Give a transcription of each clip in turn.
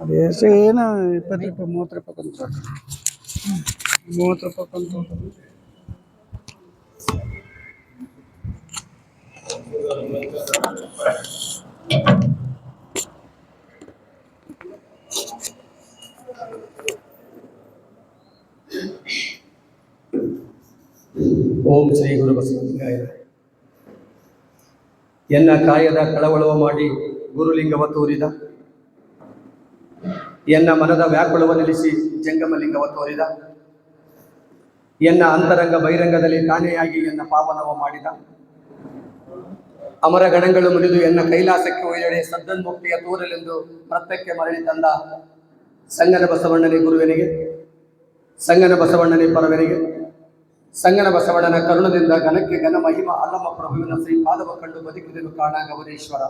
ಅದೇ ಏನು 20 ರೂಪಾಯಿ 30 ರೂಪಾಯಿ ಕೊಂತ 30 ರೂಪಾಯಿ ಕೊಂತ ಓಂ ಶ್ರೀ ಗುರು ಬಸವಲಿಂಗಾಯ. ಎನ್ನ ಕಾಯದ ಕಳವಳವ ಮಾಡಿ ಗುರುಲಿಂಗವ ತೋರಿದ, ಎನ್ನ ಮನದ ವ್ಯಾಕುಳವ ನಿಲ್ಲಿಸಿ ಜಂಗಮಲಿಂಗವ ತೋರಿದ, ಎನ್ನ ಅಂತರಂಗ ಬಹಿರಂಗದಲ್ಲಿ ತಾನೆಯಾಗಿ ಎನ್ನ ಪಾವನವ ಮಾಡಿದ, ಅಮರ ಗಣಗಳು ಮುರಿದು ಎನ್ನ ಕೈಲಾಸಕ್ಕೆ ಒಯ್ಯಡೆ ಸದ್ದನ್ಮುಕ್ತಿಯ ತೋರಲೆಂದು ಪ್ರತ್ಯಕ್ಕೆ ಮರಳಿ ತಂದ ಸಂಗನ ಬಸವಣ್ಣನೇ ಗುರುವೆನಿಗೆ, ಸಂಗನ ಬಸವಣ್ಣನೇ ಪರವೆನಿಗೆ, ಸಂಗನ ಬಸವಣ್ಣನ ಕರುಣದಿಂದ ಘನಕ್ಕೆ ಘನ ಮಹಿಮ ಅಲ್ಲಮ ಪ್ರಭುವಿನ ಶ್ರೀ ಪಾದವ ಕಂಡು ಬದುಕಿದನು ಕಾಣ ಗೌರೇಶ್ವರ.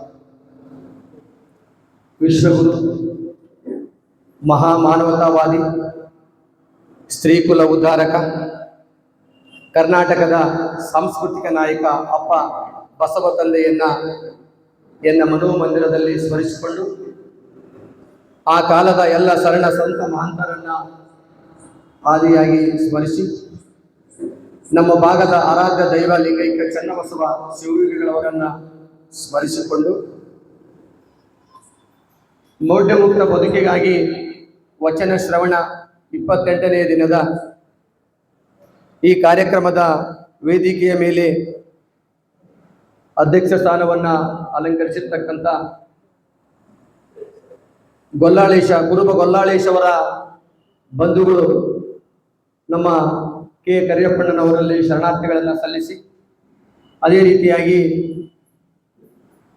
ವಿಶ್ವಗುರು, ಮಹಾಮಾನವತಾವಾದಿ, ಸ್ತ್ರೀಕುಲ ಉದ್ಧಾರಕ, ಕರ್ನಾಟಕದ ಸಾಂಸ್ಕೃತಿಕ ನಾಯಕ ಅಪ್ಪ ಬಸವ ತಂದೆಯನ್ನ ಎನ್ನ ಮನೋಮಂದಿರದಲ್ಲಿ ಸ್ಮರಿಸಿಕೊಂಡು ಆ ಕಾಲದ ಎಲ್ಲ ಶರಣ ಸಂತ ಮಹಂತರನ್ನ ಆದಿಯಾಗಿ ಸ್ಮರಿಸಿ ನಮ್ಮ ಭಾಗದ ಆರಾಧ್ಯ ದೈವ ಲಿಂಗೈಕ್ಯ ಚನ್ನಬಸವ ಶಿವಯೋಗಿಗಳವರನ್ನ ಸ್ಮರಿಸಿಕೊಂಡು ಮೌಢ್ಯಮುಕ್ತ ಬದುಕಿಗಾಗಿ ವಚನ ಶ್ರವಣ 28ನೇ ದಿನದ ಈ ಕಾರ್ಯಕ್ರಮದ ವೇದಿಕೆಯ ಮೇಲೆ ಅಧ್ಯಕ್ಷ ಸ್ಥಾನವನ್ನ ಅಲಂಕರಿಸಿರ್ತಕ್ಕಂಥ ಗೊಲ್ಲಾಳೇಶ ಕುರುಬ ಗೊಲ್ಲಾಳೇಶ್ ಅವರ ಬಂಧುಗಳು ನಮ್ಮ ಕೆ ಕರಿಯಪ್ಪಣ್ಣನವರಲ್ಲಿ ಶರಣಾರ್ಥಿಗಳನ್ನು ಸಲ್ಲಿಸಿ, ಅದೇ ರೀತಿಯಾಗಿ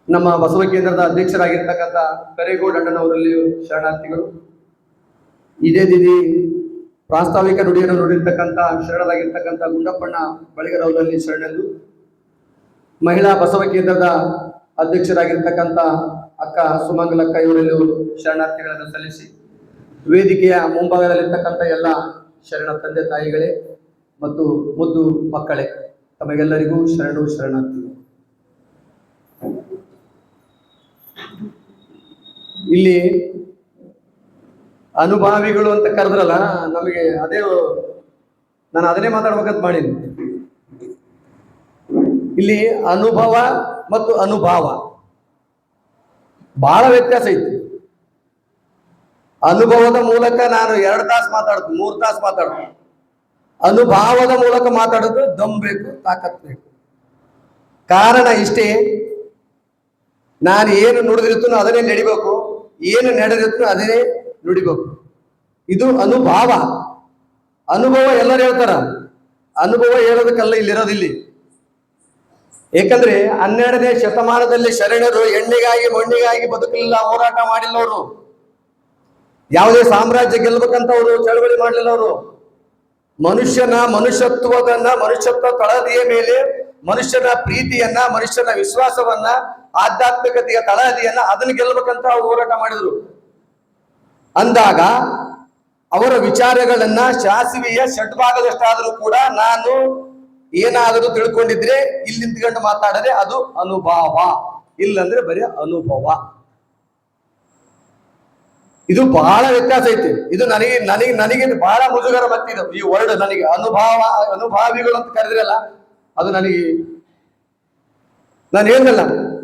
ನಮ್ಮ ಬಸವ ಕೇಂದ್ರದ ಅಧ್ಯಕ್ಷರಾಗಿರ್ತಕ್ಕಂಥ ಕರೇಗೌಡಣ್ಣನವರಲ್ಲಿಯೂ ಶರಣಾರ್ಥಿಗಳು, ಇದೇ ದಿದಿ ಪ್ರಾಸ್ತಾವಿಕ ನುಡಿಯನ್ನು ನುಡಿರ್ತಕ್ಕಂಥ ಶರಣರಾಗಿರ್ತಕ್ಕಂಥ ಗುಂಡಪ್ಪಣ್ಣ ಬಳಿಗರವರಲ್ಲಿ ಶರಣರು, ಮಹಿಳಾ ಬಸವ ಕೇಂದ್ರದ ಅಧ್ಯಕ್ಷರಾಗಿರ್ತಕ್ಕಂಥ ಅಕ್ಕ ಸುಮಂಗಲಕ್ಕ ಇವರಲ್ಲೂ ಶರಣಾರ್ಥಿಗಳನ್ನು ಸಲ್ಲಿಸಿ, ವೇದಿಕೆಯ ಮುಂಭಾಗದಲ್ಲಿರ್ತಕ್ಕಂಥ ಎಲ್ಲ ಶರಣ ತಂದೆ ತಾಯಿಗಳೇ ಮತ್ತು ಮುದ್ದು ಮಕ್ಕಳೇ, ತಮಗೆಲ್ಲರಿಗೂ ಶರಣು ಶರಣಾರ್ಥಿಗಳು. ಇಲ್ಲಿ ಅನುಭಾವಿಗಳು ಅಂತ ಕರೆದ್ರಲ್ಲ, ನಮಗೆ ನಾನು ಅದನ್ನೇ ಮಾತಾಡ್ಬೇಕಂತ ಮಾಡೀನಿ. ಇಲ್ಲಿ ಅನುಭವ ಮತ್ತು ಅನುಭಾವ ಬಹಳ ವ್ಯತ್ಯಾಸ ಐತಿ. ಅನುಭವದ ಮೂಲಕ ನಾನು 2 ತಾಸು ಮಾತಾಡ್ತೀನಿ, 3 ತಾಸು ಮಾತಾಡ್ತೀನಿ. ಅನುಭಾವದ ಮೂಲಕ ಮಾತಾಡೋದು ದಮ್ ಬೇಕು, ತಾಕತ್ ಬೇಕು. ಕಾರಣ ಇಷ್ಟೇ, ನಾನು ಏನು ನುಡಿದಿರುತ್ತೋ ಅದನ್ನೇ ನಡಿಬೇಕು, ಏನು ನಡೆದಿರುತ್ತೋ ಅದನ್ನೇ ನುಡಿಬೇಕು. ಇದು ಅನುಭಾವ. ಅನುಭವ ಎಲ್ಲರೂ ಹೇಳ್ತಾರ, ಅನುಭವ ಹೇಳೋದಕ್ಕೆಲ್ಲ ಇಲ್ಲಿರೋದಿಲ್ಲಿ. ಏಕೆಂದ್ರೆ 12ನೇ ಶತಮಾನದಲ್ಲಿ ಶರಣರು ಎಣ್ಣೆಗಾಗಿ ಮಣ್ಣಿಗಾಗಿ ಬದುಕಲಿಲ್ಲ, ಹೋರಾಟ ಮಾಡಿಲ್ಲ. ಅವರು ಯಾವುದೇ ಸಾಮ್ರಾಜ್ಯ ಗೆಲ್ಲಬೇಕಂತ ಅವರು ಚಳವಳಿ ಮಾಡಲಿಲ್ಲ. ಅವರು ಮನುಷ್ಯನ ಮನುಷ್ಯತ್ವದನ್ನ, ಮನುಷ್ಯತ್ವ ತಳಹದಿಯ ಮೇಲೆ ಮನುಷ್ಯನ ಪ್ರೀತಿಯನ್ನ, ಮನುಷ್ಯನ ವಿಶ್ವಾಸವನ್ನ, ಆಧ್ಯಾತ್ಮಿಕತೆಯ ತಳಹದಿಯನ್ನ ಅದನ್ನು ಗೆಲ್ಲಬೇಕಂತ ಅವರು ಹೋರಾಟ ಮಾಡಿದ್ರು. ಅಂದಾಗ ಅವರ ವಿಚಾರಗಳನ್ನ ಶಾಸನೀಯ ಷಡ್ಭಾಗದಷ್ಟಾದರೂ ಕೂಡ ನಾನು ಏನಾದರೂ ತಿಳ್ಕೊಂಡಿದ್ರೆ ಇಲ್ಲಿ ನಿಂತ್ಕೊಂಡು ಮಾತಾಡದೆ ಅದು ಅನುಭವ, ಇಲ್ಲಂದ್ರೆ ಬರೀ ಅನುಭವ. ಇದು ಬಹಳ ವ್ಯತ್ಯಾಸ ಐತಿ. ಇದು ನನಗೆ ಬಹಳ ಮುಜುಗರ ಬತ್ತಿದೆ ಈ ವರ್ಡ್. ನನಗೆ ಅನುಭಾವಿಗಳು ಅಂತ ಕರೆದ್ರಲ್ಲ, ಅದು ನಾನು ಹೇಳಿಲ್ಲ.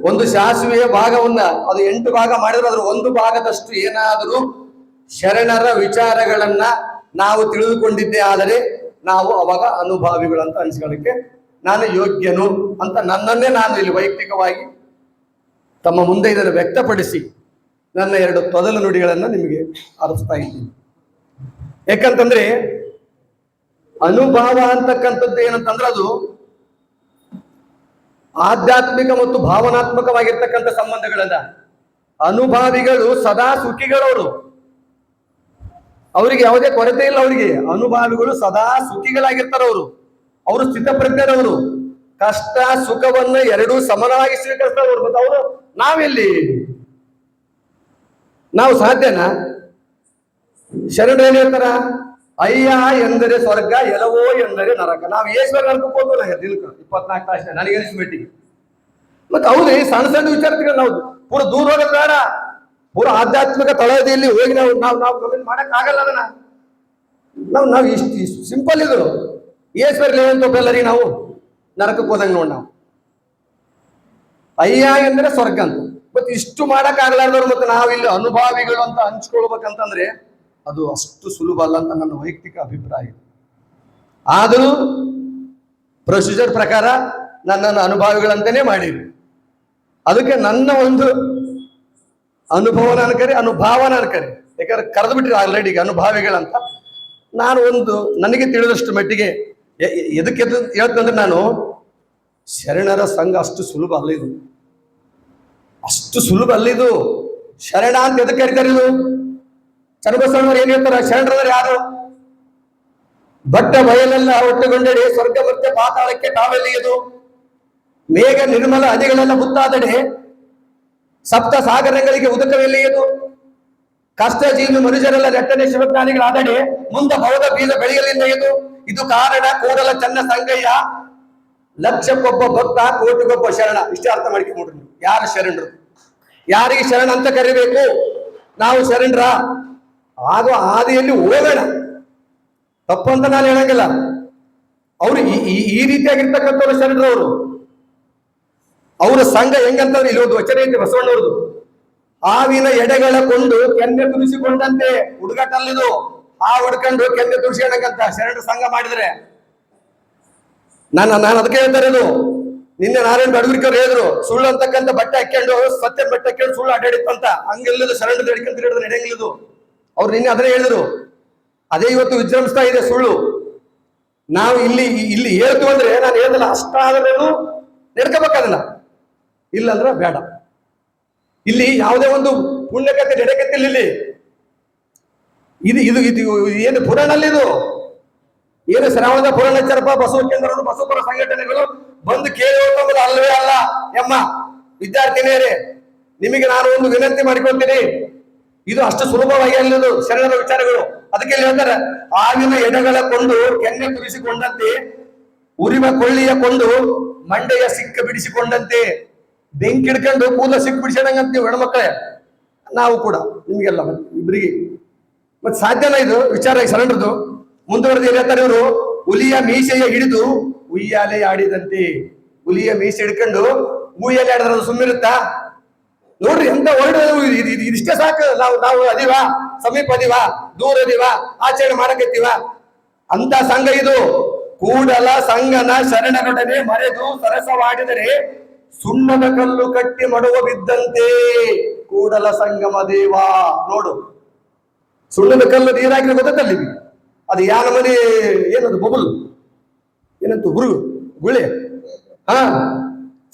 ಒಂದು ಶಾಸನೀಯ ಭಾಗವನ್ನ ಅದು 8 ಭಾಗ ಮಾಡಿದ್ರೆ ಅದ್ರ 1 ಭಾಗದಷ್ಟು ಏನಾದರೂ ಶರಣರ ವಿಚಾರಗಳನ್ನ ನಾವು ತಿಳಿದುಕೊಂಡಿದ್ದೇ ಆದರೆ ನಾವು ಅವಾಗ ಅನುಭಾವಿಗಳು ಅಂತ ಅನಿಸ್ಕೊಳ್ಳಕ್ಕೆ ನಾನು ಯೋಗ್ಯನು ಅಂತ ನನ್ನನ್ನೇ ನಾನು ಇಲ್ಲಿ ವೈಯಕ್ತಿಕವಾಗಿ ತಮ್ಮ ಮುಂದೆ ಇದನ್ನು ವ್ಯಕ್ತಪಡಿಸಿ ನನ್ನ 2 ತೊದಲು ನುಡಿಗಳನ್ನು ನಿಮಗೆ ಅರಿಸ್ತಾ ಇದ್ದೀನಿ. ಯಾಕಂತಂದ್ರೆ ಅನುಭವ ಅಂತಕ್ಕಂಥದ್ದು ಏನಂತಂದ್ರೆ ಅದು ಆಧ್ಯಾತ್ಮಿಕ ಮತ್ತು ಭಾವನಾತ್ಮಕವಾಗಿರ್ತಕ್ಕಂಥ ಸಂಬಂಧಗಳನ್ನ. ಅನುಭಾವಿಗಳು ಸದಾ ಸುಖಿಗಳವರು, ಅವರಿಗೆ ಯಾವುದೇ ಕೊರತೆ ಇಲ್ಲ. ಅವರಿಗೆ ಅನುಭಾವಿಗಳು ಸದಾ ಸುಖಿಗಳಾಗಿರ್ತಾರ. ಅವರು ಸ್ಥಿತಪ್ರಜ್ಞರವರು, ಕಷ್ಟ ಸುಖವನ್ನ ಎರಡೂ ಸಮನವಾಗಿ ಸ್ವೀಕರಿಸ್ತಾರೆ. ಮತ್ತು ಅವರು ನಾವೆಲ್ಲಿ, ನಾವು ಸಾಧ್ಯನಾ? ಶರಣರು ಏನ್ ಹೇಳ್ತಾರ? ಅಯ್ಯ ಎಂದರೆ ಸ್ವರ್ಗ, ಎಲವೋ ಎಂದರೆ ನರಕ. ನಾವು ಈಶ್ವರ ನರಕಕ್ಕೆ ಹೋಗೋಲ್ಲ ದಿನಕ್ಕೆ 24 ತಾಸು ನನಗೆ ಅನಿಸ್ಬಿಟ್ಟಿಗೆ. ಮತ್ತೆ ಹೌದು, ಸಣ್ಣ ಸಣ್ಣ ವಿಚಾರಗಳು ನಾವು ಪೂರ ದೂರ ಹೋಗೋದು ಬೇಡ. ಪೂರ ಆಧ್ಯಾತ್ಮಿಕ ತಳಹದಿಯಲ್ಲಿ ಹೋಗಿ ನಾವು ಗಮನ ಮಾಡಕ್ ಆಗಲ್ಲ ಅದನ್ನ. ನಾವು ಇಷ್ಟು ಸಿಂಪಲ್ ಇದು ಏಶ್ವರ್ ಲೇವಂತ ಎಲ್ಲರಿಗೆ ನಾವು ನರಕಕ್ಕೆ ಹೋದಂಗೆ ನೋಡಿ ನಾವು ಅಯ್ಯ ಎಂದ್ರೆ ಸ್ವರ್ಗ ಅಂತ. ಮತ್ತೆ ಇಷ್ಟು ಮಾಡಕ್ ಆಗ್ಲಾರ್ದವ್ರು ಮತ್ತೆ ನಾವಿಲ್ಲಿ ಅನುಭಾವಿಗಳು ಅಂತ ಹಂಚ್ಕೊಳ್ಬೇಕಂತಂದ್ರೆ ಅದು ಅಷ್ಟು ಸುಲಭ ಅಲ್ಲ ಅಂತ ನನ್ನ ವೈಯಕ್ತಿಕ ಅಭಿಪ್ರಾಯ. ಆದರೂ ಪ್ರೊಸೀಜರ್ ಪ್ರಕಾರ ನನ್ನನ್ನು ಅನುಭಾವಿಗಳಂತಾನೆ ಮಾಡಿರಿ. ಅದಕ್ಕೆ ನನ್ನ ಒಂದು ಅನುಭವನ ಅನ್ಕರಿ, ಅನುಭಾವನ ಅನ್ಕರಿ, ಯಾಕಂದ್ರೆ ಕರೆದು ಬಿಟ್ರಿ ಆಲ್ರೆಡಿ ಅನುಭಾವಿಗಳಂತ. ನಾನು ಒಂದು ನನಗೆ ತಿಳಿದಷ್ಟು ಮಟ್ಟಿಗೆ ಎದಕ್ಕೆ ಹೇಳ್ತಂದ್ರೆ, ನಾನು ಶರಣರ ಸಂಘ ಅಷ್ಟು ಸುಲಭ ಅಲ್ಲ ಇದು, ಅಷ್ಟು ಸುಲಭ ಅಲ್ಲ ಇದು. ಶರಣ ಅಂತ ಎದಕ್ಕೆ ಕರೀತಾರೆ ಇದು? ಚನ್ನಬಸವಣ್ಣವ್ರು ಏನ್ ಹೇಳ್ತಾರ? ಶರಣರಂದ್ರೆ ಯಾರು? ಬಟ್ಟ ಬಯಲೆಲ್ಲ ಒಟ್ಟುಗೊಂಡಡೆ ಸ್ವರ್ಗ ಮತ್ತೆ ಪಾತಾಳಕ್ಕೆ ತಾವೆಲ್ಲಿಯದು, ಮೇಘ ನಿರ್ಮಲ ಅದಿಗಳೆಲ್ಲ ಮುತ್ತಾದಡೆ ಸಪ್ತ ಸಾಗರಗಳಿಗೆ ಉದಕವೆಲ್ಲಿಯದು, ಕಷ್ಟ ಜೀವಿ ಮನುಷ್ಯರೆಲ್ಲ ನೆಟ್ಟನೆ ಶಿವಜ್ಞಾನಿಗಳಾದಡೆ ಮುಂದ ಭವದ ಬೀಜ ಬೆಳೆಯಲಿಲ್ಲ ಇದು. ಇದು ಕಾರಣ ಕೂಡಲ ಚನ್ನ ಸಂಗಯ್ಯ, ಲಕ್ಷಕ್ಕೊಬ್ಬ ಭಕ್ತ ಕೋಟಿಗೊಬ್ಬ ಶರಣ. ಇಷ್ಟೇ ಅರ್ಥ ಮಾಡ್ಕೊಂಡ್ಬಿಡ್ರಿ. ಯಾರು ಶರಣರು? ಯಾರಿಗೆ ಶರಣ ಅಂತ ಕರಿಬೇಕು? ನಾವು ಶರಣರ ಆಗೋ ಹಾದಿಯಲ್ಲಿ ಹೋಗೋಣ, ತಪ್ಪಂತ ನಾನು ಹೇಳಂಗಿಲ್ಲ. ಅವರು ಈ ರೀತಿಯಾಗಿರ್ತಕ್ಕಂಥವ್ರು ಶರಣರು. ಅವರ ಸಂಘ ಹೆಂಗಂತಂದ್ರೆ ಇಲ್ಲಿ ಒಂದು ವಚನ ಐತೆ ಬಸವಣ್ಣವ್ರದು, ಹಾವಿನ ಎಡೆಗಳ ಕೊಂಡು ಕೆನ್ನೆ ತುರಿಸಿಕೊಂಡಂತೆ. ಹುಡುಗಾಟಲ್ಲಿದು ಆ ಹುಡ್ಕೊಂಡು ಕೆನ್ನೆ ತುರಿಸಿಕೊಂಡಂತ ಶರಣರ ಸಂಘ ಮಾಡಿದ್ರೆ ನಾನು ಅದಕ್ಕೆ ಹೇಳ್ತಾರೆ. ಇದು ನಿನ್ನೆ ನಾರಾಯಣ ಅಡಗುರಿಕವ್ರು ಹೇಳಿದ್ರು, ಸುಳ್ಳು ಅಂತಕ್ಕಂಥ ಬಟ್ಟೆ ಹಾಕೊಂಡು ಸತ್ಯ ಬಟ್ಟೆ ಹಾಕೊಂಡು ಸುಳ್ಳು ಅಡ್ಡಾಡಿತ್ತಂತ. ಹಂಗೆಲ್ಲದು ಶರಣದ ಹಿಡ್ಕೊಂತ ಹಿಡಿದ್ರೆ ನಡೆಯಂಗಿಲ್ಲದು. ಅವ್ರು ನಿನ್ನೆ ಅದನ್ನೇ ಹೇಳಿದ್ರು. ಅದೇ ಇವತ್ತು ವಿಜೃಂಭಿಸ್ತಾ ಇದೆ ಸುಳ್ಳು. ನಾವು ಇಲ್ಲಿ ಹೇಳ್ತೀವಿ ಅಂದ್ರೆ, ನಾನು ಹೇಳ್ದಲ್ಲ ಅಷ್ಟಾದ್ರೂ ನಡ್ಕೋಬೇಕದನ್ನ, ಇಲ್ಲಂದ್ರ ಬೇಡ. ಇಲ್ಲಿ ಯಾವುದೇ ಒಂದು ಪುಣ್ಯಕತೆ ನಡೆಕತ್ತಿಲ್ಲ. ಇಲ್ಲಿ ಇದು ಇದು ಏನು ಪುರಾಣಲ್ಲಿ ಇದು ಏನು ಶ್ರಾವಣದ ಪುರಾಣಾಚಾರಪ ಬಸವ ಕೇಂದ್ರಗಳು ಬಸವಪುರ ಸಂಘಟನೆಗಳು ಬಂದು ಕೇಳಿ ಹೋಗುವುದು ಅಲ್ಲವೇ ಅಲ್ಲ ಎಮ್ಮ ವಿದ್ಯಾರ್ಥಿನಿಯರೇ. ನಿಮಗೆ ನಾನು ಒಂದು ವಿನಂತಿ ಮಾಡಿಕೊಳ್ತೀನಿ, ಇದು ಅಷ್ಟು ಸುಲಭವಾಗಿ ಅಲ್ಲದು ಶರಣರ ವಿಚಾರಗಳು. ಅದಕ್ಕೆ ಹೇಳ್ತಾರೆ, ಹಾವಿನ ಎಡೆಗಳ ಕೊಂಡು ಕೆನ್ನೆ ತುರಿಸಿಕೊಂಡಂತೆ, ಉರಿಮ ಕೊಳ್ಳಿಯ ಕೊಂಡು ಮಂಡೆಯ ಸಿಕ್ಕ ಬಿಡಿಸಿಕೊಂಡಂತೆ. ಬೆಂಕಿ ಹಿಡ್ಕೊಂಡು ಕೂದಲ ಸಿಕ್ಕ ಬಿಡಿಸೋಣಂಗಂತೀವಿ ಹೆಣ್ಮಕ್ಳೇ ನಾವು ಕೂಡ. ನಿಮ್ಗೆಲ್ಲ ಇಬ್ಬರಿಗೆ ಮತ್ತೆ ಸಾಧ್ಯನ ಇದು ವಿಚಾರ ಶರಣರದು. ಮುಂದುವರೆದು ಹೇಳ್ತಾರೆ ಇವರು, ಹುಲಿಯ ಮೀಸೆಯ ಹಿಡಿದು ಉಯ್ಯಾಲೆ ಆಡಿದಂತೆ. ಹುಲಿಯ ಮೀಸೆ ಹಿಡ್ಕೊಂಡು ಉಯ್ಯಾಲೆ ಆಡಿದ್ರೆ ಸುಮ್ಮಿರುತ್ತಾ? ನೋಡ್ರಿ ಎಂತ ವರ್ಡ್ ಇದಿಷ್ಟೇ ಸಾಕು. ನಾವು ಅದೀವಾ, ಸಮೀಪ ಅದೀವಾ, ದೂರ ಅದೀವಾ, ಆಚರಣೆ ಮಾಡಕತ್ತೀವ ಅಂತ ಸಂಘ ಇದು. ಕೂಡಲ ಸಂಘನ ಶರಣರೊಡನೆ ಮರೆದು ಸರಸವಾಡಿದರೆ ಸುಣ್ಣದ ಕಲ್ಲು ಕಟ್ಟಿ ಮಡುವ ಬಿದ್ದಂತೆ. ಕೂಡಲ ಸಂಗಮ ದೇವ ನೋಡು, ಸುಣ್ಣದ ಕಲ್ಲು ನೀರಾಕಿದ್ರೆ ಗೊತ್ತಲ್ಲಿ ಅದು ಯಾನ ಮನೆ ಏನದು ಬೊಬಲ್ ಏನಂತ ಗುಳಿ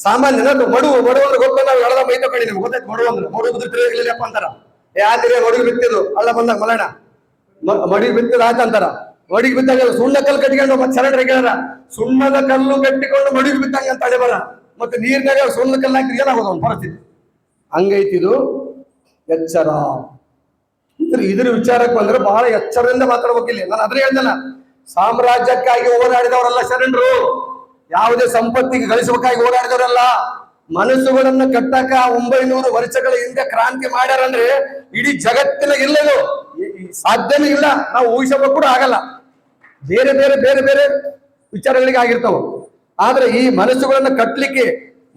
ಸಾಮಾನ್ಯ ಮಡು ಅಂದ್ರೆ ಗೊತ್ತ. ನಾವು ಎಳದ ಮೈ ತಗೊಂಡಿ ನಿಮ್ಗೆ ಗೊತ್ತಾಯ್ತು. ಮಡು ಅಂದ್ರೆ ಮಡು ಬಿದ್ದಿರಲಿಲ್ಲಪ್ಪ ಅಂತಾರ. ಯಾತಿಗೆ ಮಡುಗೆ ಬಿತ್ತಿದ್ದು ಅಲ್ಲ ಬಂದಾಗ ಮಲಣ ಮಡಿಗೆ ಬಿತ್ತಿದ ಆಯ್ತು ಅಂತಾರ. ಮಡಿಗೆ ಬಿದ್ದಾಗ ಸುಣ್ಣ ಕಲ್ಲು ಕಟ್ಟಿಕೊಂಡು ಮತ್ತೆ ಶರಣರಿಗೆ ಹೇಳ್ಯಾರ, ಸುಣ್ಣದ ಕಲ್ಲು ಕಟ್ಟಿಕೊಂಡು ಮಡಿಗೆ ಬಿದ್ದಂಗ ಅಂತ ಅಡೆ ಬರ. ಮತ್ತೆ ನೀರ್ನಾಗ ಸುಣ್ಣ ಕಲ್ಲು ಹಾಕಿದ್ರೆ ಏನಾಗೋದು ಅವ್ನು ಪರಿಸ್ಥಿತಿ. ಹಂಗೈತಿದು ಎಚ್ಚರ. ಇದ್ರ ವಿಚಾರಕ್ಕೆ ಬಂದ್ರೆ ಬಹಳ ಎಚ್ಚರದಿಂದ ಮಾತಾಡ್ಬೇಕಿಲ್ಲ. ನಾನು ಅದ್ರ ಹೇಳ್ದಲ್ಲ, ಸಾಮ್ರಾಜ್ಯಕ್ಕಾಗಿ ಹೋರಾಡಿದವರಲ್ಲ ಶರಣರು, ಯಾವುದೇ ಸಂಪತ್ತಿಗೆ ಗಳಿಸಬೇಕಾಗಿ ಹೋರಾಡಿದವರಲ್ಲ. ಮನಸ್ಸುಗಳನ್ನ ಕಟ್ಟಕ 900 ವರ್ಷಗಳ ಹಿಂದೆ ಕ್ರಾಂತಿ ಮಾಡ್ಯಾರಂದ್ರೆ ಇಡೀ ಜಗತ್ತಿನ ಇಲ್ಲದು ಸಾಧ್ಯನೇ ಇಲ್ಲ. ನಾವು ಊಹಿಸಬೇಕು ಕೂಡ ಆಗಲ್ಲ. ಬೇರೆ ಬೇರೆ ಬೇರೆ ಬೇರೆ ವಿಚಾರಗಳಿಗೆ ಆಗಿರ್ತಾವ. ಆದ್ರೆ ಈ ಮನಸ್ಸುಗಳನ್ನ ಕಟ್ಟಲಿಕ್ಕೆ,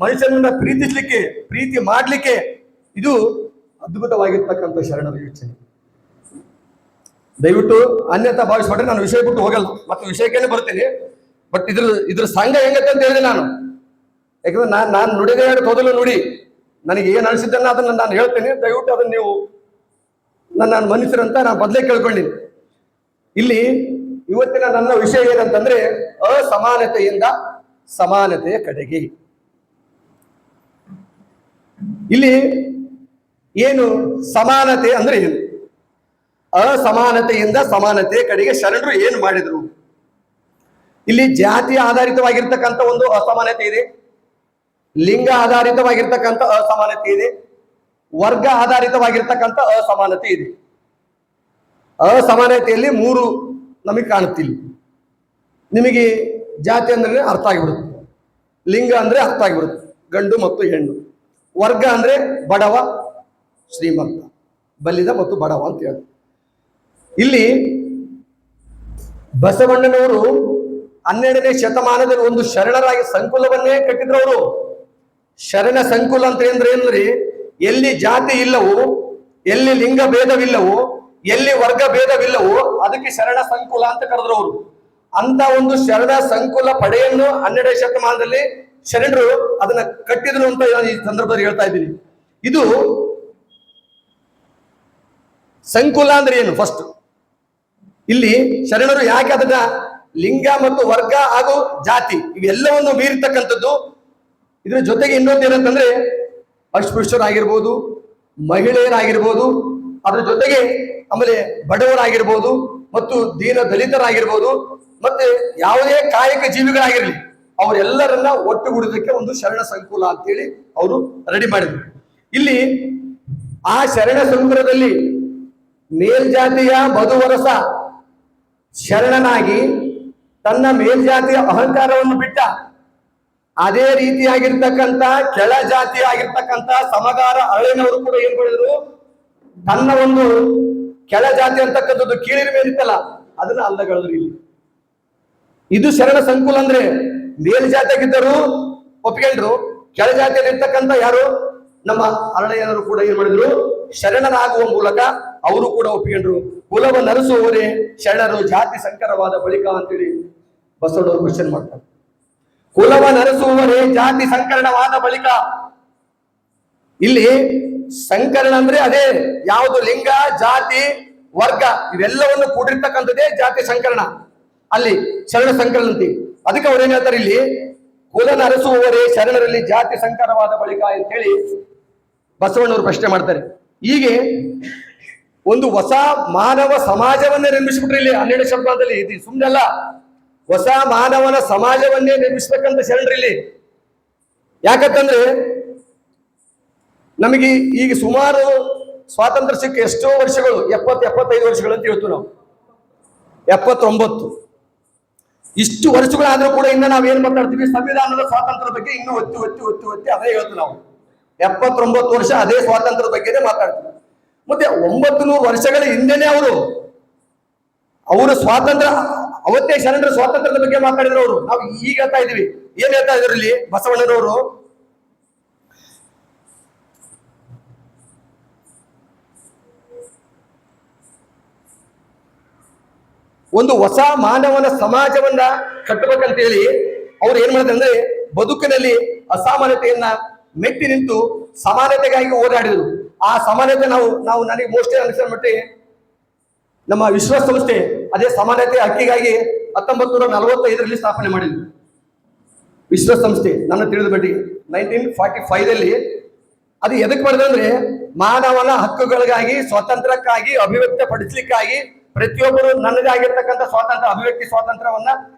ಮನುಷ್ಯನನ್ನ ಪ್ರೀತಿಸ್ಲಿಕ್ಕೆ, ಪ್ರೀತಿ ಮಾಡ್ಲಿಕ್ಕೆ ಇದು ಅದ್ಭುತವಾಗಿರ್ತಕ್ಕಂಥ ಶರಣರ ಯೋಚನೆ. ದಯವಿಟ್ಟು ಅನ್ಯತಾ ಭಾವಿಸ್ಬಿಟ್ರೆ ನಾನು ವಿಷಯ ಬಿಟ್ಟು ಹೋಗಲ್ಲ, ಮತ್ತೆ ವಿಷಯಕ್ಕೇನೆ ಬರ್ತೀನಿ. ಬಟ್ ಇದ್ರ ಸಂಘ ಹೆಂಗತ್ತೆ ಅಂತ ಹೇಳಿದೆ ನಾನು. ಯಾಕಂದ್ರೆ ನಾನು ನುಡಿದೇ ತೊದಲು ನುಡಿ, ನನಗೆ ಏನ್ ಅನಿಸಿದ್ದನ್ನ ಅದನ್ನ ನಾನು ಹೇಳ್ತೇನೆ. ದಯವಿಟ್ಟು ಅದನ್ನ ನೀವು ನನ್ನ ಮನುಷ್ಯರಂತ ನಾನು ಮೊದಲೇ ಕೇಳ್ಕೊಂಡಿನಿ. ಇಲ್ಲಿ ಇವತ್ತಿನ ನನ್ನ ವಿಷಯ ಏನಂತಂದ್ರೆ, ಅಸಮಾನತೆಯಿಂದ ಸಮಾನತೆಯ ಕಡೆಗೆ. ಇಲ್ಲಿ ಏನು ಸಮಾನತೆ ಅಂದ್ರೆ ಏನು? ಅಸಮಾನತೆಯಿಂದ ಸಮಾನತೆಯ ಕಡೆಗೆ ಶರಣರು ಏನು ಮಾಡಿದ್ರು? ಇಲ್ಲಿ ಜಾತಿ ಆಧಾರಿತವಾಗಿರ್ತಕ್ಕಂಥ ಒಂದು ಅಸಮಾನತೆ ಇದೆ, ಲಿಂಗ ಆಧಾರಿತವಾಗಿರ್ತಕ್ಕಂಥ ಅಸಮಾನತೆ ಇದೆ, ವರ್ಗ ಆಧಾರಿತವಾಗಿರ್ತಕ್ಕಂಥ ಅಸಮಾನತೆ ಇದೆ. ಅಸಮಾನತೆಯಲ್ಲಿ 3 ನಮಗೆ ಕಾಣುತ್ತಿಲ್ಲ. ನಿಮಗೆ ಜಾತಿ ಅಂದ್ರೆ ಅರ್ಥ ಆಗಿಬಿಡುತ್ತೆ, ಲಿಂಗ ಅಂದ್ರೆ ಅರ್ಥ ಆಗಿಬಿಡುತ್ತೆ, ಗಂಡು ಮತ್ತು ಹೆಣ್ಣು. ವರ್ಗ ಅಂದ್ರೆ ಬಡವ ಶ್ರೀಮಂತ, ಬಲ್ಲಿದ ಮತ್ತು ಬಡವ ಅಂತ ಹೇಳಿ. ಇಲ್ಲಿ ಬಸವಣ್ಣನವರು 12ನೇ ಶತಮಾನದಲ್ಲಿ ಒಂದು ಶರಣರಾಗಿ ಸಂಕುಲವನ್ನೇ ಕಟ್ಟಿದ್ರು. ಅವರು ಶರಣ ಸಂಕುಲ ಅಂತ ಏನ್ರಿ, ಎಲ್ಲಿ ಜಾತಿ ಇಲ್ಲವೋ, ಎಲ್ಲಿ ಲಿಂಗ ಭೇದವಿಲ್ಲವೋ, ಎಲ್ಲಿ ವರ್ಗ ಭೇದವಿಲ್ಲವೋ ಅದಕ್ಕೆ ಶರಣ ಸಂಕುಲ ಅಂತ ಕರೆದ್ರು ಅವರು. ಅಂತ ಒಂದು ಶರಣ ಸಂಕುಲ ಪಡೆಯನ್ನು 12ನೇ ಶತಮಾನದಲ್ಲಿ ಶರಣರು ಅದನ್ನ ಕಟ್ಟಿದ್ರು ಅಂತ ಈ ಸಂದರ್ಭದಲ್ಲಿ ಹೇಳ್ತಾ ಇದ್ದೀನಿ. ಇದು ಸಂಕುಲ ಅಂದ್ರೆ ಏನು? ಫಸ್ಟ್ ಇಲ್ಲಿ ಶರಣರು ಯಾಕೆ ಅದನ್ನ ಲಿಂಗ ಮತ್ತು ವರ್ಗ ಹಾಗೂ ಜಾತಿ ಇವೆಲ್ಲವನ್ನು ಮೀರಿರ್ತಕ್ಕಂಥದ್ದು. ಇದ್ರ ಜೊತೆಗೆ ಇನ್ನೊಂದು ಏನಂತಂದ್ರೆ ಅಸ್ಪೃಶ್ಯರಾಗಿರ್ಬೋದು, ಮಹಿಳೆಯರಾಗಿರ್ಬೋದು, ಅದ್ರ ಜೊತೆಗೆ ಆಮೇಲೆ ಬಡವರಾಗಿರ್ಬೋದು ಮತ್ತು ದೀನ ದಲಿತರಾಗಿರ್ಬೋದು, ಮತ್ತೆ ಯಾವುದೇ ಕಾಯಕ ಜೀವಿಗಳಾಗಿರ್ಲಿ ಅವರೆಲ್ಲರನ್ನ ಒಟ್ಟುಗೂಡೋದಕ್ಕೆ ಒಂದು ಶರಣ ಸಂಕುಲ ಅಂತೇಳಿ ಅವರು ರೆಡಿ ಮಾಡಿದ್ರು. ಇಲ್ಲಿ ಆ ಶರಣ ಸಂಕುಲದಲ್ಲಿ ಮೇಲ್ಜಾತಿಯ ಬದುವರಸ ಶರಣನಾಗಿ ತನ್ನ ಮೇಲ್ಜಾತಿಯ ಅಹಂಕಾರವನ್ನು ಬಿಟ್ಟ, ಅದೇ ರೀತಿಯಾಗಿರ್ತಕ್ಕಂಥ ಕೆಳ ಜಾತಿ ಆಗಿರ್ತಕ್ಕಂಥ ಸಮಗಾರ ಅರಳಿನವರು ಕೂಡ ಏನ್ ಮಾಡಿದ್ರು, ತನ್ನ ಒಂದು ಕೆಳ ಜಾತಿ ಅಂತಕ್ಕಂಥದ್ದು ಕೀಳಿನ ಮೇಲಿತ್ತಲ್ಲ ಅದನ್ನ ಅಲ್ಲಗಳಿದ್ರು. ಇಲ್ಲಿ ಇದು ಶರಣ ಸಂಕುಲ ಅಂದ್ರೆ ಮೇಲ್ಜಾತಿಯಾಗಿದ್ದರು ಒಪ್ಪಿಕೊಂಡ್ರು, ಕೆಳ ಜಾತಿಯಲ್ಲಿ ಇರ್ತಕ್ಕಂಥ ಯಾರು ನಮ್ಮ ಅರಳೆಯರು ಕೂಡ ಏನ್ ಮಾಡಿದ್ರು, ಶರಣರಾಗುವ ಮೂಲಕ ಅವರು ಕೂಡ ಒಪ್ಪಿಕೊಂಡ್ರು. ಕುಲವನ್ನು ಅರಸುವವರೇ ಶರಣರು ಜಾತಿ ಸಂಕರವಾದ ಬಳಿಕ ಅಂತೇಳಿ ಬಸವಣ್ಣವರು ಕ್ವಶನ್ ಮಾಡ್ತಾರೆ. ಕುಲವನ್ನು ಅರಸುವವರೇ ಜಾತಿ ಸಂಕರಣವಾದ ಬಳಿಕ. ಇಲ್ಲಿ ಸಂಕರಣ ಅಂದ್ರೆ ಅದೇ ಯಾವುದು ಲಿಂಗ, ಜಾತಿ, ವರ್ಗ ಇವೆಲ್ಲವನ್ನು ಕೂಡಿರ್ತಕ್ಕಂಥದ್ದೇ ಜಾತಿ ಸಂಕರಣ. ಅಲ್ಲಿ ಶರಣ ಸಂಕರಣ ಅಂತೀವಿ. ಅದಕ್ಕೆ ಅವ್ರು ಏನ್ ಹೇಳ್ತಾರೆ, ಇಲ್ಲಿ ಕುಲನ ಅರಸುವವರೇ ಶರಣರಲ್ಲಿ ಜಾತಿ ಸಂಕರವಾದ ಬಳಿಕ ಅಂತೇಳಿ ಬಸವಣ್ಣವರು ಪ್ರಶ್ನೆ ಮಾಡ್ತಾರೆ. ಹೀಗೆ ಒಂದು ಹೊಸ ಮಾನವ ಸಮಾಜವನ್ನೇ ನಿರ್ಮಿಸ್ಬಿಟ್ರೆ ಇಲ್ಲಿ 12ನೇ ಶತಮಾನದಲ್ಲಿ. ಇದು ಸುಮ್ಮನೆ ಅಲ್ಲ, ಹೊಸ ಮಾನವನ ಸಮಾಜವನ್ನೇ ನಿರ್ಮಿಸ್ಬೇಕಂತ ಶರಣರಲ್ಲಿ. ಯಾಕಂತಂದ್ರೆ ನಮಗೆ ಈಗ ಸುಮಾರು ಸ್ವಾತಂತ್ರ್ಯ ಸಿಕ್ಕ ಎಷ್ಟೋ ವರ್ಷಗಳು, 70-75 ವರ್ಷಗಳು ಅಂತ ಹೇಳ್ತೀವಿ ನಾವು, 79. ಇಷ್ಟು ವರ್ಷಗಳಾದ್ರೂ ಕೂಡ ಇನ್ನ ನಾವೇನ್ ಮಾತಾಡ್ತೀವಿ, ಸಂವಿಧಾನದ ಸ್ವಾತಂತ್ರ್ಯದ ಬಗ್ಗೆ ಇನ್ನೂ ಒತ್ತಿ ಒತ್ತಿ ಒತ್ತಿ ಒತ್ತಿ ಅದೇ ಹೇಳ್ತೀವಿ ನಾವು. 79 ವರ್ಷ ಅದೇ ಸ್ವಾತಂತ್ರ್ಯದ ಬಗ್ಗೆನೇ ಮಾತಾಡ್ತೀವಿ. ಮತ್ತೆ 900 ವರ್ಷಗಳ ಹಿಂದೆನೆ ಅವರು ಸ್ವಾತಂತ್ರ್ಯ, ಅವತ್ತೇ ಶರಣರ ಸ್ವಾತಂತ್ರ್ಯದ ಬಗ್ಗೆ ಮಾತಾಡಿದ್ರು ಅವರು. ನಾವು ಈಗ ಹೇಳ್ತಾ ಇದೀವಿ. ಏನ್ ಹೇಳ್ತಾ ಇದ್ರು ಇಲ್ಲಿ ಬಸವಣ್ಣನವರು, ಒಂದು ಹೊಸ ಮಾನವನ ಸಮಾಜವನ್ನ ಕಟ್ಟಬೇಕಂತ ಹೇಳಿ ಅವ್ರು ಏನ್ ಮಾಡಿದ್ರು ಅಂದ್ರೆ ಬದುಕಿನಲ್ಲಿ ಅಸಮಾನತೆಯನ್ನ ಮೆಟ್ಟಿ ನಿಂತು ಸಮಾನತೆಗಾಗಿ ಹೋರಾಡಿದ್ರು. ಆ ಸಮಾನತೆ ನಾವು ನನಗೆ ಮೋಸ್ಟ್ಲಿ ಅನಿಸಿದ ಮಟ್ಟಿಗೆ ನಮ್ಮ ವಿಶ್ವಸಂಸ್ಥೆ ಅದೇ ಸಮಾನತೆ ಹಕ್ಕಿಗಾಗಿ 1945ರಲ್ಲಿ ಸ್ಥಾಪನೆ ಮಾಡಿದ್ರು ವಿಶ್ವಸಂಸ್ಥೆ. ನನ್ನ ತಿಳಿದ ಮಟ್ಟಿಗೆ 1945ರಲ್ಲಿ ಅದು ಎದಕ್ಕೆ ಮಾಡಿದ್ರು ಅಂದ್ರೆ ಮಾನವನ ಹಕ್ಕುಗಳಿಗಾಗಿ, ಸ್ವಾತಂತ್ರ್ಯಕ್ಕಾಗಿ, ಅಭಿವ್ಯಕ್ತ ಪಡಿಸ್ಲಿಕ್ಕಾಗಿ ಪ್ರತಿಯೊಬ್ಬರು ನನ್ನದೇ ಆಗಿರ್ತಕ್ಕಂಥ ಸ್ವಾತಂತ್ರ್ಯ, ಅಭಿವ್ಯಕ್ತಿ ಸ್ವಾತಂತ್ರ್ಯವನ್ನ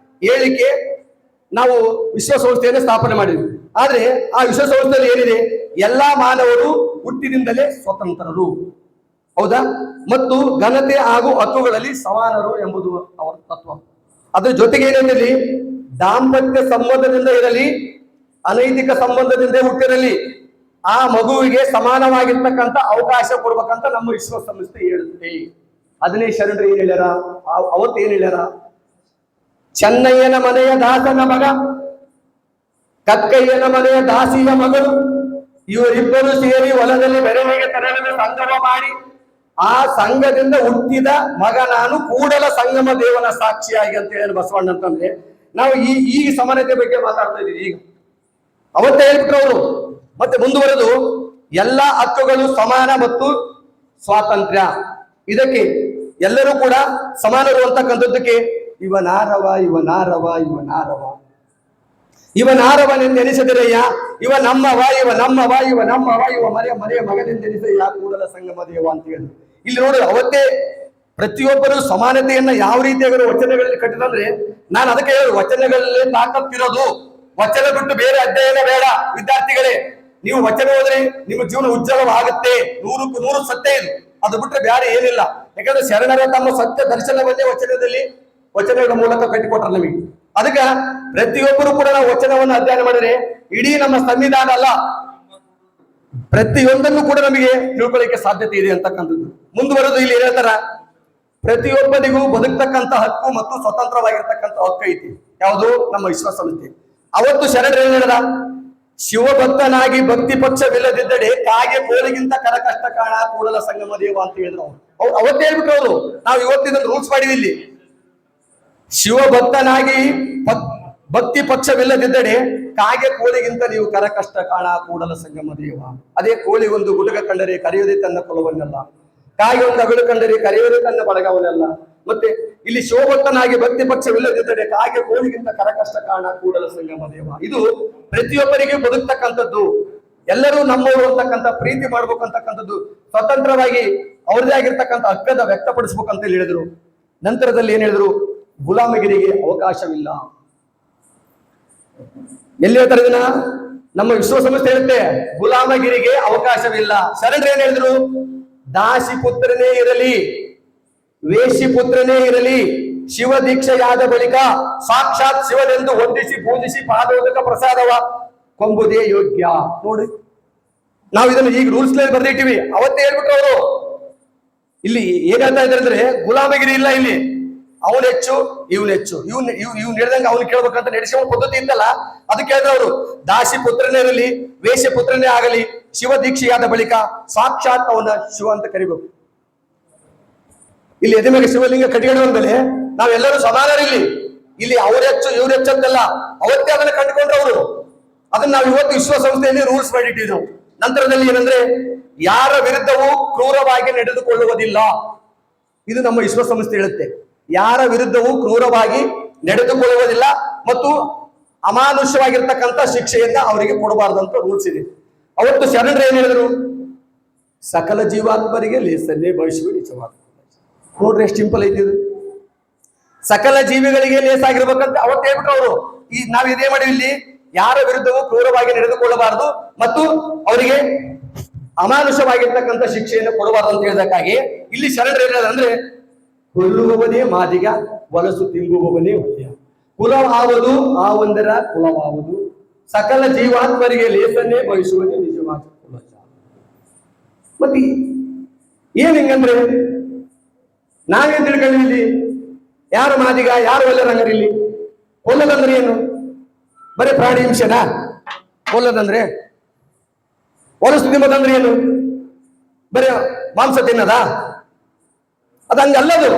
ಹೇಳಿಕೆ ನಾವು ವಿಶ್ವಸಂಸ್ಥೆಯನ್ನು ಸ್ಥಾಪನೆ ಮಾಡಿದ್ವಿ. ಆದ್ರೆ ಆ ವಿಶ್ವಸಂಸ್ಥೆಯಲ್ಲಿ ಏನಿದೆ, ಎಲ್ಲಾ ಮಾನವರು ಹುಟ್ಟಿನಿಂದಲೇ ಸ್ವತಂತ್ರರು, ಹೌದಾ, ಮತ್ತು ಘನತೆ ಹಾಗೂ ಹಕ್ಕುಗಳಲ್ಲಿ ಸಮಾನರು ಎಂಬುದು ಅವರ ತತ್ವ. ಅದ್ರ ಜೊತೆಗೆ ಏನೇನಿರಲಿ, ದಾಂಪತ್ಯ ಸಂಬಂಧದಿಂದ ಇರಲಿ, ಅನೈತಿಕ ಸಂಬಂಧದಿಂದ ಹುಟ್ಟಿರಲಿ, ಆ ಮಗುವಿಗೆ ಸಮಾನವಾಗಿರ್ತಕ್ಕಂಥ ಅವಕಾಶ ಕೊಡ್ಬೇಕಂತ ನಮ್ಮ ವಿಶ್ವಸಂಸ್ಥೆ ಹೇಳುತ್ತೆ. ಅದನ್ನೇ ಶರಣರು ಏನ್ ಹೇಳ್ಯಾರ, ಅವತ್ತು ಏನ್ ಹೇಳ್ಯಾರ, ಚೆನ್ನಯ್ಯನ ಮನೆಯ ದಾಸನ ಮಗ, ಕಕ್ಕಯ್ಯನ ಮನೆಯ ದಾಸಿಯ ಮಗಳು, ಇವರಿಬ್ಬರು ಸೇರಿ ಹೊಲದಲ್ಲಿ ಬೆರಳಿಗೆ ತೆರಳಿದ ಸಂಗಮ ಮಾಡಿ ಆ ಸಂಘದಿಂದ ಹುಟ್ಟಿದ ಮಗ ನಾನು, ಕೂಡಲ ಸಂಗಮ ದೇವನ ಸಾಕ್ಷಿಯಾಗಿ ಅಂತ ಹೇಳಿ ಬಸವಣ್ಣ ಅಂತಂದ್ರೆ ನಾವು ಈ ಸಮಾನತೆ ಬಗ್ಗೆ ಮಾತಾಡ್ತಾ ಇದೀವಿ. ಈಗ ಅವತ್ತೇ ಹೇಳ್ಬಿಟ್ರು ಅವರು. ಮತ್ತೆ ಮುಂದುವರೆದು ಎಲ್ಲಾ ಹಕ್ಕುಗಳು ಸಮಾನ ಮತ್ತು ಸ್ವಾತಂತ್ರ್ಯ, ಇದಕ್ಕೆ ಎಲ್ಲರೂ ಕೂಡ ಸಮಾನರು ಅಂತಕ್ಕಂಥದ್ದಕ್ಕೆ ಇವನಾರವ ಇವನಾರವ ಇವನಾರವ ಇವನಾರವನೆಂದೆನಿಸದಿರಯ್ಯ, ಇವ ನಮ್ಮವ ಇವ ನಮ್ಮವ ಇವ ನಮ್ಮವ ಇವ ಮನೆಯ ಮಗನೆಂದೆನಿಸಯ್ಯ ಕೂಡಲ ಸಂಗಮ ದೇವ ಅಂತ ಹೇಳಿ. ಇಲ್ಲಿ ನೋಡಿ, ಅವತ್ತೇ ಪ್ರತಿಯೊಬ್ಬರು ಸಮಾನತೆಯನ್ನ ಯಾವ ರೀತಿಯಾಗಿ ವಚನಗಳಲ್ಲಿ ಕಟ್ಟಿದಂದ್ರೆ, ನಾನು ಅದಕ್ಕೆ ಹೇಳಿ ವಚನಗಳಲ್ಲಿ ತಾಕತ್ತಿರೋದು. ವಚನ ಬಿಟ್ಟು ಬೇರೆ ಅಧ್ಯಯನ ಬೇಡ ವಿದ್ಯಾರ್ಥಿಗಳೇ. ನೀವು ವಚನ ಹೋದ್ರೆ ನಿಮ್ಮ ಜೀವನ ಉಜ್ವಲವಾಗುತ್ತೆ, 100ಕ್ಕೆ 100 ಸತ್ಯ ಇದು. ಅದು ಬಿಟ್ಟರೆ ಬೇರೆ ಏನಿಲ್ಲ. ಯಾಕಂದ್ರೆ ಶರಣರ ತಮ್ಮ ಸತ್ಯ ದರ್ಶನವನ್ನೇ ವಚನಗಳ ಮೂಲಕ ಕಟ್ಟಿಕೊಟ್ರ ನಮಗೆ. ಅದಕ್ಕೆ ಪ್ರತಿಯೊಬ್ಬರು ಕೂಡ ನಾವು ವಚನವನ್ನು ಅಧ್ಯಯನ ಮಾಡಿದ್ರೆ ಇಡೀ ನಮ್ಮ ಸಂವಿಧಾನ ಅಲ್ಲ, ಪ್ರತಿಯೊಂದನ್ನು ಕೂಡ ನಮಗೆ ತಿಳ್ಕೊಳ್ಳಿಕ್ಕೆ ಸಾಧ್ಯತೆ ಇದೆ ಅಂತಕ್ಕಂಥದ್ದು. ಮುಂದುವರೆದು ಇಲ್ಲಿ ಏನ್ ಹೇಳ್ತಾರ, ಪ್ರತಿಯೊಬ್ಬನಿಗೂ ಬದುಕ್ತಕ್ಕಂಥ ಹಕ್ಕು ಮತ್ತು ಸ್ವತಂತ್ರವಾಗಿರ್ತಕ್ಕಂಥ ಹಕ್ಕು ಐತಿ. ಯಾವುದು? ನಮ್ಮ ವಿಶ್ವಸಂಸ್ಥೆ. ಅವತ್ತು ಶರಣರು ಏನ್ ಹೇಳಿದ, ಶಿವಭಕ್ತನಾಗಿ ಭಕ್ತಿ ಪಕ್ಷವಿಲ್ಲದಿದ್ದಡೆ ಕಾಗೆ ಕೋಳಿಗಿಂತ ಕಷ್ಟ ಕಾಣ ಕೂಡಲ ಸಂಗಮ ದೇವ ಅಂತ ಹೇಳಿದ್ರು. ಅವ್ರು ಅವತ್ತು ಹೇಳ್ಬಿಟ್ರು ಅವರು. ನಾವು ಇವತ್ತಿನ ರೂಲ್ಸ್ ಮಾಡಿವಿ ಇಲ್ಲಿ. ಶಿವಭಕ್ತನಾಗಿ ಭಕ್ತಿ ಪಕ್ಷವಿಲ್ಲದಿದ್ದಡೆ ಕಾಗೆ ಕೋಳಿಗಿಂತ ನೀವು ಕಷ್ಟ ಕಾಣ ಕೂಡಲ ಸಂಗಮ ದೇವ. ಅದೇ ಕೋಳಿ ಒಂದು ಗುಟಕ ಕಂಡರೆ ಕರೆಯುವುದೇ ತನ್ನ ಕುಲವನ್ನೆಲ್ಲ, ಕಾಗೆ ಒಂದು ಅಗಳು ಕಂಡರೆ ಕರೆಯುವುದೇ ತನ್ನ ಬಳಗವನ್ನೆಲ್ಲ. ಮತ್ತೆ ಇಲ್ಲಿ ಶಿವಭಕ್ತನಾಗಿ ಭಕ್ತಿ ಪಕ್ಷವಿಲ್ಲದಿದ್ದರೆ ಕಾಗೆ ಕೋಳಿಗಿಂತ ಕಷ್ಟ ಕಾಣ ಕೂಡಲ ಸಂಗಮ ದೇವ. ಇದು ಪ್ರತಿಯೊಬ್ಬರಿಗೆ ಬದುಕ್ತಕ್ಕಂಥದ್ದು. ಎಲ್ಲರೂ ನಮ್ಮವರು ಅಂತಕ್ಕಂಥ ಪ್ರೀತಿ ಮಾಡ್ಬೇಕಂತಕ್ಕಂಥದ್ದು, ಸ್ವತಂತ್ರವಾಗಿ ಅವ್ರದೇ ಆಗಿರ್ತಕ್ಕಂಥ ಹಕ್ಕದ ವ್ಯಕ್ತಪಡಿಸ್ಬೇಕಂತ ಹೇಳಿದ್ರು. ನಂತರದಲ್ಲಿ ಏನ್ ಹೇಳಿದ್ರು, ಗುಲಾಮಗಿರಿಗೆ ಅವಕಾಶವಿಲ್ಲ. ಎಲ್ಲಿ ಹೇಳ್ತಾರೆ ಇದನ್ನ? ನಮ್ಮ ವಿಶ್ವಸಂಸ್ಥೆ ಹೇಳುತ್ತೆ ಗುಲಾಮಗಿರಿಗೆ ಅವಕಾಶವಿಲ್ಲ. ಶರಣರು ಏನ್ ಹೇಳಿದ್ರು, ದಾಸಿ ಪುತ್ರನೇ ಇರಲಿ, ವೇಷಿ ಪುತ್ರನೇ ಇರಲಿ, ಶಿವ ದೀಕ್ಷೆಯಾದ ಬಳಿಕ ಸಾಕ್ಷಾತ್ ಶಿವನೆಂದು ವಂದಿಸಿ ಪೂಜಿಸಿ ಪಾದೋದಕ ಪ್ರಸಾದವ ಕೊಂಬುದೇ ಯೋಗ್ಯ. ನೋಡಿ, ನಾವು ಇದನ್ನು ಈಗ ರೂಲ್ಸ್ ನಲ್ಲಿ ಬರ್ದಿಟ್ಟಿವಿ. ಅವತ್ತೇ ಹೇಳ್ಬಿಟ್ರು ಅವರು. ಇಲ್ಲಿ ಏನ್ ಹೇಳ್ತಾ ಇದ್ದಾರೆ ಅಂದ್ರೆ, ಗುಲಾಮಗಿರಿ ಇಲ್ಲ ಇಲ್ಲಿ. ಅವನು ಹೆಚ್ಚು, ಇವನು ಹೆಚ್ಚು, ಇವ್ನು ಹೇಳ್ದಂಗೆ ಅವ್ನು ಕೇಳ್ಬೇಕಂತ ನಡೆಸುವ ಪದ್ಧತಿ ಇತ್ತಲ್ಲ, ಅದಕ್ಕೆ ಹೇಳಿದ್ರು ಅವರು, ದಾಸಿ ಪುತ್ರನೇ ಇರಲಿ, ವೇಷ ಪುತ್ರನೇ ಆಗಲಿ, ಶಿವ ದೀಕ್ಷೆಯಾದ ಬಳಿಕ ಸಾಕ್ಷಾತ್ ಅವನ ಶಿವ ಅಂತ ಕರಿಬೇಕು. ಇಲ್ಲಿ ಎದೆ ಮೇಲೆ ಶಿವಲಿಂಗ ಕಟ್ಟಿಗೆ ಮೇಲೆ ನಾವೆಲ್ಲರೂ ಸಮಾನರಿಲ್ಲಿ. ಇಲ್ಲಿ ಅವ್ರ ಹೆಚ್ಚು ಇವ್ರ ಹೆಚ್ಚು ಅಂತಲ್ಲ, ಅವತ್ತೇ ಅದನ್ನ ಕಂಡುಕೊಂಡ್ರು ಅವರು. ಅದನ್ನ ನಾವು ಇವತ್ತು ವಿಶ್ವಸಂಸ್ಥೆಯಲ್ಲಿ ರೂಲ್ಸ್ ಮಾಡಿಟ್ಟಿದ್ದೆವು. ನಂತರದಲ್ಲಿ ಏನಂದ್ರೆ, ಯಾರ ವಿರುದ್ಧವೂ ಕ್ರೂರವಾಗಿ ನಡೆದುಕೊಳ್ಳುವುದಿಲ್ಲ. ಇದು ನಮ್ಮ ವಿಶ್ವಸಂಸ್ಥೆ ಹೇಳುತ್ತೆ. ಯಾರ ವಿರುದ್ಧವೂ ಕ್ರೂರವಾಗಿ ನಡೆದುಕೊಳ್ಳುವುದಿಲ್ಲ ಮತ್ತು ಅಮಾನುಷ್ಯವಾಗಿರ್ತಕ್ಕಂಥ ಶಿಕ್ಷೆಯನ್ನ ಅವರಿಗೆ ಕೊಡಬಾರದು ಅಂತ ರೂಲ್ಸ್ ಇದೆ. ಅವತ್ತು ಶರಣರು ಏನ್ ಹೇಳಿದ್ರು, ಸಕಲ ಜೀವಾತ್ಮರಿಗೆ ಲೇಸನ್ನೇ ಭವಿಷ್ಯ ನಿಜವಾದ. ನೋಡ್ರಿ ಎಷ್ಟು ಸಿಂಪಲ್ ಐತಿ ಇದು. ಸಕಲ ಜೀವಿಗಳಿಗೆ ಲೇಸಾಗಿರ್ಬೇಕಂತ ಅವತ್ತು ಹೇಳ್ಬಿಟ್ರು ಅವರು. ನಾವ್ ಇದೇ ಮಾಡಿವಿ ಇಲ್ಲಿ, ಯಾರ ವಿರುದ್ಧವೂ ಕ್ರೂರವಾಗಿ ನಡೆದುಕೊಳ್ಳಬಾರದು ಮತ್ತು ಅವರಿಗೆ ಅಮಾನುಷವಾಗಿರ್ತಕ್ಕಂಥ ಶಿಕ್ಷೆಯನ್ನು ಕೊಡಬಾರದು ಅಂತ ಹೇಳಿದಕ್ಕಾಗಿ ಇಲ್ಲಿ ಶರಣರು ಏನಂದ್ರೆ, ಕೊಲ್ಲುವವನೇ ಮಾದಿಗ, ವಲಸು ತಿಂಬುವವನೇ ವಲ್ಯ. ಕುಲವಾವುದು ಆ ಒಂದರ ಕುಲವಾವುದು, ಸಕಲ ಜೀವಾತ್ಮರಿಗೆ ಲೇಸನ್ನೇ ಭವಿಸುವನೇ ನಿಜವಾದ ಕುಲ. ಮತ್ತೆ ಏನ್ ಹಿಂಗಂದ್ರೆ, ನಾವೇನ್ ತಿಳ್ಕೊಳ್ಳಿ ಇಲ್ಲಿ, ಯಾರು ಮಾದಿಗ ಯಾರು ಒಳ್ಳೆರಂಗರಿ? ಇಲ್ಲಿ ಕೊಲ್ಲದಂದ್ರೆ ಏನು? ಬರೀ ಪ್ರಾಣಿ ಹಿಂಸೆನಾ ಕೊಲ್ಲದಂದ್ರೆ? ಹೊಲಸು ತಿನ್ನೋದಂದ್ರೆ ಏನು? ಬರೀ ಮಾಂಸ ತಿನ್ನದ? ಅದು ಹಂಗಲ್ಲದು.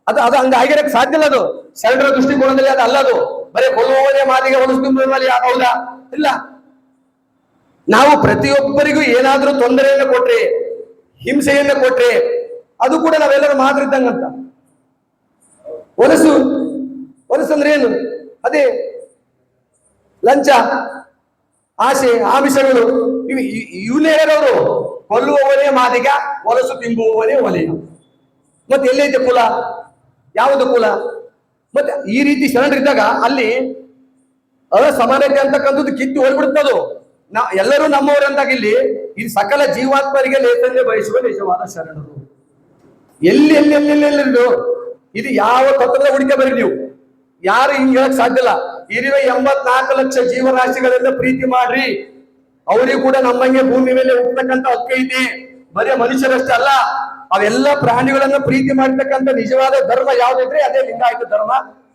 ಅದು ಹಂಗ ಆಗಿರಕ್ಕೆ ಸಾಧ್ಯ ಇಲ್ಲ. ಅದು ಶರಣರ ದೃಷ್ಟಿಕೋನದಲ್ಲಿ ಅದು ಅಲ್ಲದು. ಬರೀ ಕೊಲ್ಲುವವನೇ ಮಾದಿಗ, ಹೊಲಸು ತಿನ್ನುವಲ್ಲಿ ಹೌದಾ? ಇಲ್ಲ. ನಾವು ಪ್ರತಿಯೊಬ್ಬರಿಗೂ ಏನಾದ್ರೂ ತೊಂದರೆಯನ್ನು ಕೊಟ್ರೆ, ಹಿಂಸೆಯನ್ನು ಕೊಟ್ರೆ, ಅದು ಕೂಡ ನಾವೆಲ್ಲರೂ ಮಾದರಿದ್ದಂಗಂತ. ಹೊಲಸು ಅಂದ್ರೆ ಏನು? ಅದೇ ಲಂಚ, ಆಸೆ, ಆಮಿಷಗಳು. ಇವನೇ ಹೇಳೋರು, ಕೊಲ್ಲುವವನೇ ಮಾದಿಗ, ಹೊಲಸು ತಿಂಬುವವನೇ ವಲಯ. ಮತ್ತೆ ಎಲ್ಲೈತೆ ಕುಲ? ಯಾವುದು ಕುಲ? ಮತ್ತೆ ಈ ರೀತಿ ಶರಣರಿದ್ದಾಗ ಅಲ್ಲಿ ಅಸಮಾನತೆ ಅಂತಕ್ಕಂಥದ್ದು ಕಿತ್ತು ಹೋಗ್ಬಿಡುತ್ತದು. ಎಲ್ಲರೂ ನಮ್ಮವರಂದಾಗ ಇಲ್ಲಿ ಈ ಸಕಲ ಜೀವಾತ್ಮರಿಗೆ ಲೇಸನ್ನೇ ಬಯಸುವ ನಿಜವಾದ ಶರಣರು. ಎಲ್ಲೆಲ್ಲೆಲ್ಲೆಲ್ಲೆಲ್ಲೂ ಇದು ಯಾವ ತತ್ವದ ಹುಡುಕ ಬರೀ ನೀವು, ಯಾರು ಹಿಂಗ್ ಹೇಳಕ್ ಸಾಧ್ಯ ಇಲ್ಲ. ಇರುವೆ 84 ಲಕ್ಷ ಜೀವರಾಶಿಗಳೆಲ್ಲ ಪ್ರೀತಿ ಮಾಡ್ರಿ. ಅವರಿಗೂ ಕೂಡ ನಮ್ಮಂಗೆ ಭೂಮಿ ಮೇಲೆ ಹುಟ್ಟತಕ್ಕಂಥ ಹಕ್ಕು ಐತಿ. ಬರೀ ಮನುಷ್ಯರಷ್ಟೇ ಅಲ್ಲ, ಅವೆಲ್ಲ ಪ್ರಾಣಿಗಳನ್ನ ಪ್ರೀತಿ ಮಾಡ್ತಕ್ಕಂಥ ನಿಜವಾದ ಧರ್ಮ ಯಾವ್ದಿದ್ರೆ ಅದೇ ಲಿಂಗಾಯತ ಧರ್ಮ.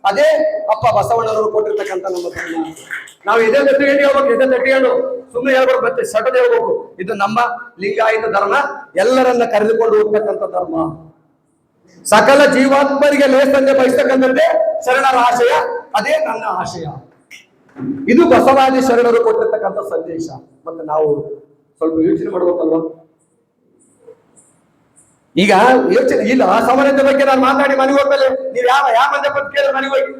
ಅದೇ ಅಪ್ಪ ಬಸವಣ್ಣನವರು ಕೊಟ್ಟಿರ್ತಕ್ಕಂಥ ನಮ್ಮ ಧರ್ಮ. ನಾವು ಇದೇ ತಟ್ಟಿಗೆ ಹೇಳ್ಬೇಕು, ಇದೇ ತಟ್ಟಿಕೊಂಡು ಸುಮ್ಮನೆ ಹೇಳ್ಬೇಕು, ಮತ್ತೆ ಸಟದೆ ಹೇಳ್ಬೇಕು. ಇದು ನಮ್ಮ ಲಿಂಗಾಯತ ಧರ್ಮ, ಎಲ್ಲರನ್ನ ಕರೆದುಕೊಂಡು ಹೋಗ್ತಕ್ಕಂಥ ಧರ್ಮ. ಸಕಲ ಜೀವಾತ್ಮರಿಗೆ ಲೇಸನ್ನೇ ಬಯಸ್ತಕ್ಕಂಥದ್ದೇ ಶರಣರ ಆಶಯ, ಅದೇ ನನ್ನ ಆಶಯ. ಇದು ಬಸವಾದಿ ಶರಣರು ಕೊಟ್ಟಿರ್ತಕ್ಕಂಥ ಸಂದೇಶ. ಮತ್ತೆ ನಾವು ಸ್ವಲ್ಪ ಯೋಚನೆ ಮಾಡ್ಬೇಕಲ್ವಾ? ಈಗ ಯೋಚನೆ ಇಲ್ಲ. ಅಸಮಾನತೆ ಬಗ್ಗೆ ನಾನು ಮಾತಾಡಿ ಮನೆಗೆ ಹೋಗ್ಮೇಲೆ ನೀವು ಯಾವ ಮಂದಿ ಪಟ್ಟು ಕೇಳಿದ್ರೆ ಮನೆಗೆ ಹೋಗಿ,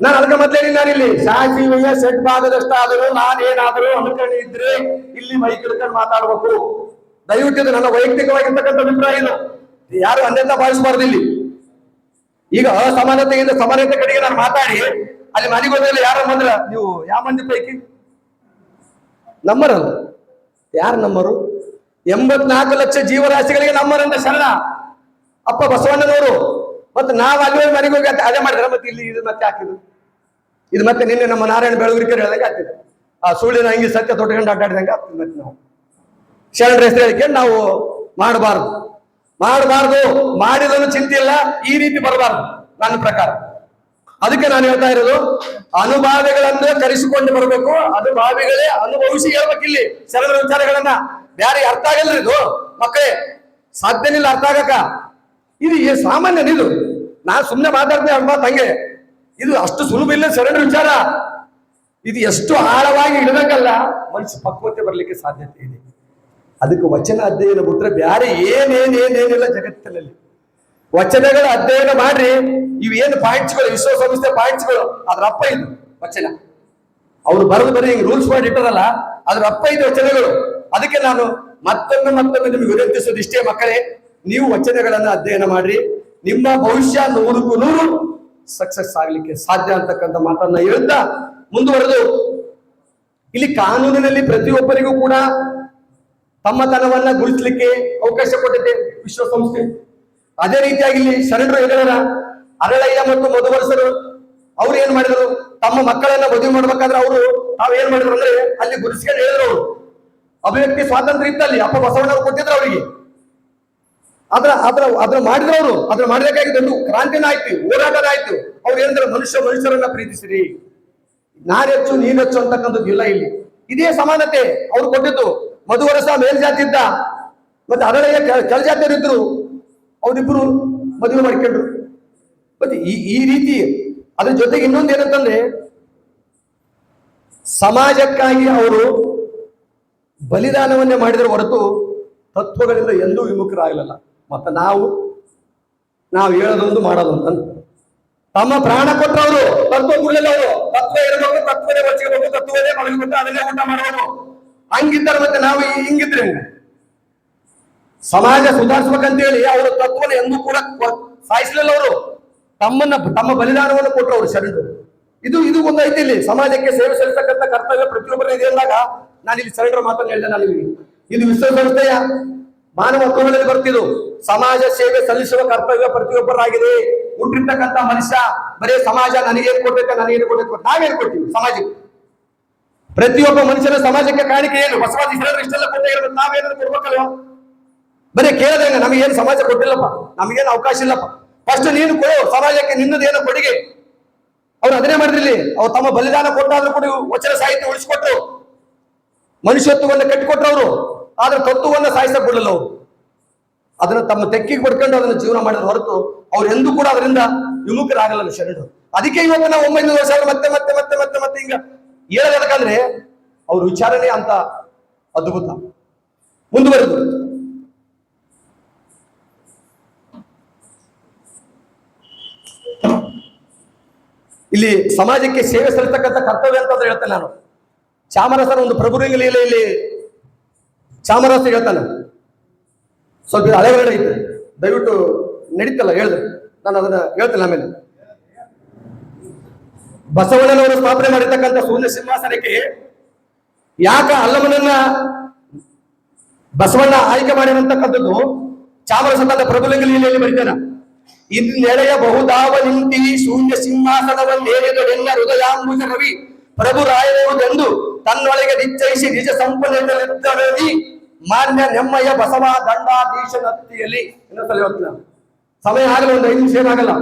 ನಾನು ಅದಕ್ಕೆ ಮೊದಲೇ ನಾನಿಲ್ಲಿ ಸಾಸಿವೆಯ ಸೆಟ್ ಭಾಗದಷ್ಟಾದರೂ ನಾನೇನಾದರೂ ಅನ್ಕೊಂಡು ಇದ್ರೆ ಇಲ್ಲಿ ಮೈ ಕಿಡ್ಕೊಂಡು ಮಾತಾಡ್ಬೇಕು. ದಯವಿಟ್ಟು ನನ್ನ ವೈಯಕ್ತಿಕವಾಗಿರ್ತಕ್ಕಂಥ ಅಭಿಪ್ರಾಯ ಇದು. ಯಾರು ಅನ್ಯತಾ ಭಾವಿಸಬಾರ್ದು. ಇಲ್ಲಿ ಈಗ ಅಸಮಾನತೆಯಿಂದ ಸಮಾನತೆ ಕಡೆಗೆ ನಾನು ಮಾತಾಡಿ ಅಲ್ಲಿ ಮನೆಗೆ ಹೋದ್ಮೇಲೆ ಯಾರು ಬಂದ್ರ, ನೀವು ಯಾವ ಮಂದಿ ಪೈಕಿ ನಮ್ಮರಲ್ಲ? ಯಾರು ನಮ್ಮರು? 84 ಲಕ್ಷ ಜೀವರಾಶಿಗಳಿಗೆ ನಮ್ಮರಂತ ಶರಣ ಅಪ್ಪ ಬಸವಣ್ಣನವರು. ಮತ್ತೆ ನಾವು ಅಲ್ಲಿ ಮನೆಗೆ ಹೋಗಿ ಅದೇ ಮಾಡಿದ್ರೆ ಮತ್ತೆ ಇಲ್ಲಿ ಇದು ಮತ್ತೆ ಹಾಕಿದ್ರು. ಇದು ಮತ್ತೆ ನಿನ್ನೆ ನಮ್ಮ ನಾರಾಯಣ ಬೆಳಗುರಿಕರ್ ಹೇಳಿದಾಗ ಆಗ್ತಿದೆ. ಆ ಸುಳ್ಳಿನ ಅಂಗಿ ಸತ್ಯ ತೊಟ್ಕೊಂಡು ಅಡ್ಡಾಡಿದಂಗ ಆಗ್ತದೆ ನಾವು. ಶರಣರ ಹೆಸರು ಹೇಳಿಕೆ ನಾವು ಮಾಡಬಾರದು, ಮಾಡಿದನು ಚಿಂತೆ ಇಲ್ಲ, ಈ ರೀತಿ ಬರಬಾರದು ನನ್ನ ಪ್ರಕಾರ. ಅದಕ್ಕೆ ನಾನು ಹೇಳ್ತಾ ಇರೋದು, ಅನುಭಾವಿಗಳನ್ನ ಕರೆಸಿಕೊಂಡು ಬರಬೇಕು, ಅನುಭಾವಿಗಳೇ ಅನುಭವಿಸಿ ಹೇಳ್ಬೇಕು ಇಲ್ಲಿ ಶರಣರ ವಿಚಾರಗಳನ್ನ. ಬ್ಯಾರೆ ಅರ್ಥ ಆಗಲ್ರಿ ಇದು ಮಕ್ಕಳೇ, ಸಾಧ್ಯನಿಲ್ಲ ಅರ್ಥ ಆಗಕ. ಇದು ಸಾಮಾನ್ಯ, ಇದು ನಾನ್ ಸುಮ್ಮನೆ ಮಾತಾಡ್ತೇನೆ ಅಮ್ಮ ತಂಗೆ, ಇದು ಅಷ್ಟು ಸುಲಭ ಇಲ್ಲ ಶರಣರ ವಿಚಾರ. ಇದು ಎಷ್ಟು ಆಳವಾಗಿ ಇಡಬೇಕಲ್ಲ, ಮನುಷ್ಯ ಪಕ್ವತೆ ಬರ್ಲಿಕ್ಕೆ ಸಾಧ್ಯತೆ ಇದೆ. ಅದಕ್ಕೆ ವಚನ ಅಧ್ಯಯನ ಬಿಟ್ರೆ ಬ್ಯಾರೆ ಏನೇನೇನೇನಿಲ್ಲ ಜಗತ್ತಿನಲ್ಲಿ. ವಚನಗಳ ಅಧ್ಯಯನ ಮಾಡ್ರಿ, ಇವೇನು ಪಾಯಿಂಟ್ಸ್ಗಳು, ವಿಶ್ವಸಂಸ್ಥೆ ಪಾಯಿಂಟ್ಸ್ಗಳು, ಅದ್ರ ಅಪ್ಪ ಇದು ವಚನ. ಅವ್ರು ಬರೆದು ಬರೀ ಹಿಂಗ್ ರೂಲ್ಸ್ ಮಾಡಿ ಇಟ್ಟರಲ್ಲ, ಅದ್ರ ಅಪ್ಪ ಇದು ವಚನಗಳು. ಅದಕ್ಕೆ ನಾನು ಮತ್ತೊಮ್ಮೆ ನಿಮಗೆ ವಿನಂತಿಸೋದು ಇಷ್ಟೇ ಮಕ್ಕಳೇ, ನೀವು ವಚನಗಳನ್ನ ಅಧ್ಯಯನ ಮಾಡ್ರಿ, ನಿಮ್ಮ ಭವಿಷ್ಯ 100ಕ್ಕೂ 100 ಸಕ್ಸಸ್ ಆಗ್ಲಿಕ್ಕೆ ಸಾಧ್ಯ ಅಂತಕ್ಕಂಥ ಮಾತನ್ನ ಹೇಳ್ತಾ ಮುಂದುವರೆದು, ಇಲ್ಲಿ ಕಾನೂನಿನಲ್ಲಿ ಪ್ರತಿಯೊಬ್ಬರಿಗೂ ಕೂಡ ತಮ್ಮತನವನ್ನ ಗುರುತಿಸಲಿಕ್ಕೆ ಅವಕಾಶ ಕೊಟ್ಟಿದೆ ವಿಶ್ವಸಂಸ್ಥೆ. ಅದೇ ರೀತಿಯಾಗಿ ಇಲ್ಲಿ ಶರಣರು ಹೇಳಿದಾರ, ಅರಳಯ್ಯ ಮತ್ತು ಮಧುವರಸರು ಅವ್ರು ಏನ್ ಮಾಡಿದ್ರು, ತಮ್ಮ ಮಕ್ಕಳನ್ನ ಮದುವೆ ಮಾಡ್ಬೇಕಾದ್ರೆ ಅವರು ತಾವ್ ಏನ್ ಮಾಡಿದ್ರು ಅಂದ್ರೆ ಅಲ್ಲಿ ಗುರುಸ್ಕೊಂಡು ಹೇಳಿದ್ರು. ಅವರು ಅಭಿವ್ಯಕ್ತಿ ಸ್ವಾತಂತ್ರ್ಯ ಇತ್ತಲ್ಲಿ, ಅಪ್ಪ ಬಸವಣ್ಣವ್ರು ಕೊಟ್ಟಿದ್ರು ಅವರಿಗೆ. ಅದ್ರ ಮಾಡಿದ್ರು ಅವರು, ಅದ್ರ ಮಾಡ್ಬೇಕಾಗಿದ್ದು ಒಂದು ಕ್ರಾಂತಿನ ಆಯ್ತು, ಹೋರಾಟನ ಆಯ್ತು. ಅವ್ರು ಏನಂದ್ರೆ ಮನುಷ್ಯರನ್ನ ಪ್ರೀತಿಸಿರಿ, ನಾನೆಚ್ಚು ನೀನೆಚ್ಚು ಅಂತಕ್ಕಂಥದ್ದು ಇಲ್ಲ ಇಲ್ಲಿ. ಇದೇ ಸಮಾನತೆ ಅವ್ರು ಕೊಟ್ಟಿದ್ದು. ಮಧುವರಸ ಮೇಲ್ಜಾತಿ ಇದ್ದ, ಮತ್ತೆ ಅರಳಯ್ಯ ಕೆಳಜಾತಿಯರಿದ್ರು, ಅವರಿಬ್ರು ಮದುವೆ ಮಾಡಿಕೊಂಡ್ರು. ಮತ್ತೆ ಈ ರೀತಿ ಅದ್ರ ಜೊತೆಗೆ ಇನ್ನೊಂದು ಏನಂತಂದ್ರೆ, ಸಮಾಜಕ್ಕಾಗಿ ಅವರು ಬಲಿದಾನವನ್ನೇ ಮಾಡಿದ್ರ ಹೊರತು ತತ್ವಗಳಿಂದ ಎಂದೂ ವಿಮುಖರಾಗಲಿಲ್ಲ. ಮತ್ತೆ ನಾವು ಹೇಳೋದೊಂದು ಮಾಡೋದೊಂದು, ತಮ್ಮ ಪ್ರಾಣ ಕೊಟ್ಟವರು ತತ್ವ ಬಿಡಲಿಲ್ಲ. ಅವರು ತತ್ವ ಇರಬೇಕು, ತತ್ವನೇ ಬಚ್ಚಿರಬೇಕು, ತತ್ವನೇ ಮಲಗಬೇಕು, ಅದನ್ನೇ ಊಟ ಮಾಡೋರು. ಹಂಗಿದ್ದಾರೆ ಮತ್ತೆ ನಾವು ಹಿಂಗಿದ್ರೆ ಸಮಾಜ ಸುಧಾರಿಸ್ಬೇಕಂತ ಹೇಳಿ ಅವರು ತತ್ವನ ಎಂದೂ ಕೂಡ ಸಾಯಿಸಲಿಲ್ಲ. ಅವರು ತಮ್ಮ ಬಲಿದಾನವನ್ನು ಕೊಟ್ಟರು ಶರಣರು. ಇದು ಒಂದು ಐತಿ ಇಲ್ಲಿ ಸಮಾಜಕ್ಕೆ ಸೇವೆ ಸಲ್ಲಿಸತಕ್ಕಂಥ ಕರ್ತವ್ಯ ಪ್ರತಿಯೊಬ್ಬರು ಇದೆ ಅಂದಾಗ ನಾನು ಇಲ್ಲಿ ಶರಣರ ಮಾತನ್ನು ಹೇಳಿದೆ. ನಾನು ಇದು ವಿಶ್ವಸಂಸ್ಥೆಯ ಮಾನವ ಹಕ್ಕುಗಳಲ್ಲಿ ಬರ್ತಿದ್ದು, ಸಮಾಜ ಸೇವೆ ಸಲ್ಲಿಸುವ ಕರ್ತವ್ಯ ಪ್ರತಿಯೊಬ್ಬರಾಗಿದೆ. ಹುಟ್ಟಿರ್ತಕ್ಕಂಥ ಮನುಷ್ಯ ಬರೀ ಸಮಾಜ ನನಗೇನು ಕೊಟ್ಟೈತೆ ನಾವೇನು ಕೊಡ್ತೀವಿ ಸಮಾಜಕ್ಕೆ? ಪ್ರತಿಯೊಬ್ಬ ಮನುಷ್ಯನ ಸಮಾಜಕ್ಕೆ ಕಾಣಿಕೆ ಏನು? ಬಸವಾದಿ ಶರಣರು ಇಷ್ಟೆಲ್ಲ ಕೊಟ್ಟೆ ಇರೋದು, ನಾವೇನಾದ್ರು ಕೊಡ್ಬೇಕಲ್ವ? ಬರೀ ಕೇಳದಂಗ ನಮಗೇನು ಸಮಾಜ ಕೊಟ್ಟಿಲ್ಲಪ್ಪ, ನಮಗೇನು ಅವಕಾಶ ಇಲ್ಲಪ್ಪ, ಫಸ್ಟ್ ನೀನು ಕೊಡು ಸಮಾಜಕ್ಕೆ, ನಿನ್ನದೇನೋ ಕೊಡುಗೆ. ಅವ್ರು ಅದನ್ನೇ ಮಾಡಿದ್ರಿಲ್ಲಿ. ಅವ್ರು ತಮ್ಮ ಬಲಿದಾನ ಕೊಟ್ಟಾದ್ರೂ ಕೂಡ ವಚನ ಸಾಹಿತ್ಯ ಉಳಿಸಿಕೊಟ್ರು, ಮನುಷ್ಯತ್ವವನ್ನು ಕಟ್ಟಿಕೊಟ್ರು. ಅವರು ಆದ್ರೆ ತತ್ವವನ್ನ ಸಾಯಿಸಕ್ ಬಿಡಲ್ಲ. ಅವರು ಅದನ್ನ ತಮ್ಮ ತೆಕ್ಕಿಗೆ ಪಡ್ಕೊಂಡು ಅದನ್ನ ಜೀವನ ಮಾಡಿದ ಹೊರತು ಅವ್ರು ಎಂದೂ ಕೂಡ ಅದರಿಂದ ವಿಮುಖರಾಗಲ್ಲ ಶರಣರು. ಅದಕ್ಕೆ ಇವತ್ತು ನಾವು 900 ವರ್ಷ ಮತ್ತೆ ಮತ್ತೆ ಮತ್ತೆ ಮತ್ತೆ ಮತ್ತೆ ಹಿಂಗ ಹೇಳಬೇಕಂದ್ರೆ ಅವ್ರ ವಿಚಾರನೆ ಅಂತ ಅದ್ಭುತ. ಮುಂದುವರೆದು ಇಲ್ಲಿ ಸಮಾಜಕ್ಕೆ ಸೇವೆ ಸಲ್ಲಿಸತಕ್ಕಂಥ ಕರ್ತವ್ಯ ಅಂತಂದ್ರೆ ಹೇಳ್ತೇನೆ ನಾನು. ಚಾಮರಸನ ಒಂದು ಪ್ರಭುರಂಗ ಲೀಲೆಯಲ್ಲಿ ಚಾಮರಸ ಹೇಳ್ತಾನೆ, ಸ್ವಲ್ಪ ಹಳೆಗಡೆ ಐತೆ, ದಯವಿಟ್ಟು ನಡೀತಲ್ಲ ಹೇಳಿದ್ರೆ ನಾನು ಅದನ್ನ ಹೇಳ್ತೇನೆ. ಆಮೇಲೆ ಬಸವಣ್ಣನವರು ಸ್ಥಾಪನೆ ಮಾಡಿರ್ತಕ್ಕಂಥ ಶೂನ್ಯ ಸಿಂಹಾಸನಕ್ಕೆ ಯಾಕ ಅಲ್ಲಮನನ್ನ ಬಸವಣ್ಣ ಆಯ್ಕೆ ಮಾಡಿರತಕ್ಕಂಥದ್ದು ಚಾಮರಸ ತನ್ನ ಪ್ರಭುಲಿಂಗ ಲೀಲೆಯಲ್ಲಿ ಬರೀತಾನ. ಇನ್ನೆಳೆಯ ಬಹುದಾವ ನಿಂತಿ ಶೂನ್ಯ ಸಿಂಹಾಸನವನ್ನೇರಿದೊಡೆನ್ನ ಹೃದಯಾಂಬುಜ ರವಿ ಪ್ರಭು ರಾಯರುವುದೆಂದು ತನ್ನೊಳಗೆ ನಿಶ್ಚಯಿಸಿ ನಿಜ ಸಂಪನ್ನಿದ್ದರದಿ ಮಾನ್ಯ ನೆಮ್ಮಯ್ಯ ಬಸವ ದಂಡಾಧೀಶನತ್ತಿಯಲ್ಲಿ. ಇನ್ನೊಂದ್ಸಲ ಹೇಳ್ತೀನಿ, ಸಮಯ ಆಗಲ್ಲ, ಒಂದು 5 ನಿಮಿಷ ಏನಾಗಲ್ಲ.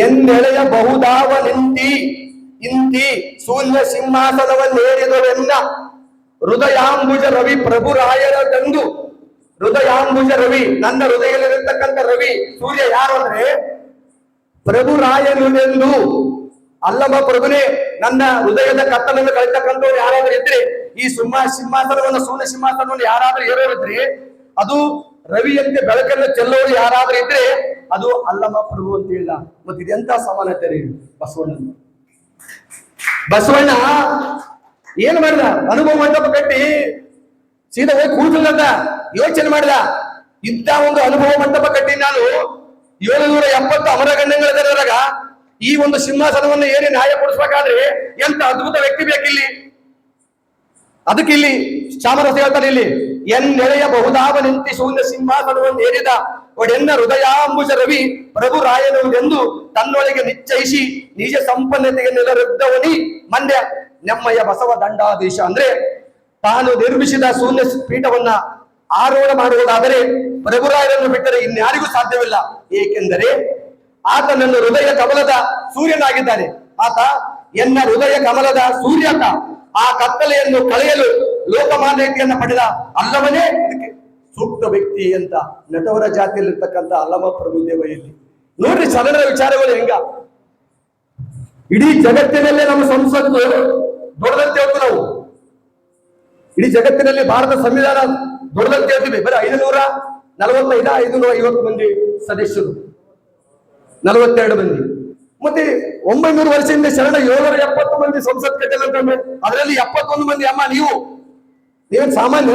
ಎನ್ನೆಳೆಯ ಬಹುದಾವ ಇಂತಿ ಶೂನ್ಯ ಸಿಂಹಾಸನವನ್ನೇರಿದೊಡೆನ್ನ ಹೃದಯಾಂಬುಜ ರವಿ ಪ್ರಭು ರಾಯರದೆಂದು. ಹೃದಯಾಂಬುಜ ರವಿ, ನನ್ನ ಹೃದಯದಲ್ಲಿರತಕ್ಕಂಥ ರವಿ ಸೂರ್ಯ ಯಾರು ಅಂದ್ರೆ ಪ್ರಭು ರಾಯನುದೆಂದು. ಅಲ್ಲಮ್ಮ ಪ್ರಭುನೇ ನನ್ನ ಹೃದಯದ ಕತ್ತಲನ್ನು ಕಳಿತಕ್ಕಂಥವ್ರು ಯಾರಾದ್ರೂ ಇದ್ರೆ, ಈ ಸಿಂಹಾಸನವನ್ನು ಶೂನ್ಯ ಸಿಂಹಾಸನವನ್ನು ಯಾರಾದ್ರೂ ಏರೋರಿದ್ರೆ ಅದು ರವಿಯಂತೆ ಬೆಳಕನ್ನು ಚೆಲ್ಲೋರು ಯಾರಾದ್ರೂ ಇದ್ರೆ ಅದು ಅಲ್ಲಮ್ಮ ಪ್ರಭು ಅಂತ ಹೇಳಿದ. ಮತ್ತೆ ಇದೆಂತ ಸಮಾನತೆ ರೀ ಬಸವಣ್ಣ ಏನ್ ಮಾಡಿದ? ಅನುಭವ ಮಂಟಪ ಕಟ್ಟಿ ಸೀದಾ ಹೋಗಿ ಕೂಡಲಂತ ಯೋಚನೆ ಮಾಡಿದ. ಇಂಥ ಒಂದು ಅನುಭವ ಮಂಟಪ ಕಟ್ಟಿ ನಾನು 770 ಅಮರಗಣ್ಯಗಳಿದ್ರಾಗ ಈ ಒಂದು ಸಿಂಹಾಸನವನ್ನು ಏನೇ ನ್ಯಾಯ ಕೊಡಿಸ್ಬೇಕಾದ್ರೆ ಎಂತ ಅದ್ಭುತ ವ್ಯಕ್ತಿ ಬೇಕಿಲ್ಲಿ. ಅದಕ್ಕೆ ಇಲ್ಲಿ ಚಾಮರಸ ಹೇಳ್ತಾರೆ, ಇಲ್ಲಿ ಎನ್ನೆಳೆಯ ಬಹುದಾವ ನಿಂತಿ ಶೂನ್ಯ ಸಿಂಹಾಸನವನ್ನು ಏರಿದ ಒಡೆನ್ನ ಹೃದಯಾಂಬುಜ ರವಿ ಪ್ರಭು ರಾಯನುವುದೆಂದು ತನ್ನೊಳಗೆ ನಿಶ್ಚಯಿಸಿ ನಿಜ ಸಂಪನ್ನತೆಗೆ ನೆಲರಿದ್ದವನಿ ಮಂಡ್ಯ ನೆಮ್ಮಯ್ಯ ಬಸವ ದಂಡಾಧೀಶ. ಅಂದ್ರೆ ತಾನು ನಿರ್ಮಿಸಿದ ಶೂನ್ಯ ಪೀಠವನ್ನ ಆರೋಹಣ ಮಾಡುವುದಾದರೆ ಪ್ರಭುರಾಯರನ್ನು ಬಿಟ್ಟರೆ ಇನ್ಯಾರಿಗೂ ಸಾಧ್ಯವಿಲ್ಲ. ಏಕೆಂದರೆ ಆತ ನನ್ನ ಹೃದಯ ಕಮಲದ ಸೂರ್ಯನಾಗಿದ್ದಾನೆ. ಆತ ಎನ್ನ ಹೃದಯ ಕಮಲದ ಸೂರ್ಯಕ ಆ ಕತ್ತಲೆಯನ್ನು ಕಳೆಯಲು ಲೋಕಮಾನ್ಯತೆಯನ್ನು ಪಡೆದ ಅಲ್ಲವನೇ ಇದಕ್ಕೆ ಸೂಕ್ತ ವ್ಯಕ್ತಿ ಅಂತ ನಟವರ ಜಾತಿಯಲ್ಲಿರ್ತಕ್ಕಂಥ ಅಲ್ಲಮ ಪ್ರಭುದೇವಯಲ್ಲಿ ನೋಡ್ರಿ ಶರಣರ ವಿಚಾರಗಳು ಹೆಂಗ. ಇಡೀ ಜಗತ್ತಿನಲ್ಲೇ ನಮ್ಮ ಸಂಸತ್ತು ದೊಡ್ಡದಂತೆ ಹೇಳ್ತೀವಿ ನಾವು. ಇಡೀ ಜಗತ್ತಿನಲ್ಲಿ ಭಾರತ ಸಂವಿಧಾನ ದೊಡ್ಡದಂತೆ ಹೇಳ್ತೀವಿ. ಬರೀ 545 550 ಮಂದಿ ಸದಸ್ಯರು, 42 ಮಂದಿ. ಮತ್ತೆ 900 ವರ್ಷದಿಂದ ಶರಣ 770 ಮಂದಿ ಸಂಸತ್ ಕಟ್ಟಿಲ್ಲ. ಅದರಲ್ಲಿ 71 ಮಂದಿ ಅಮ್ಮ ನೀವೇನ್ ಸಾಮಾನ್ಯ,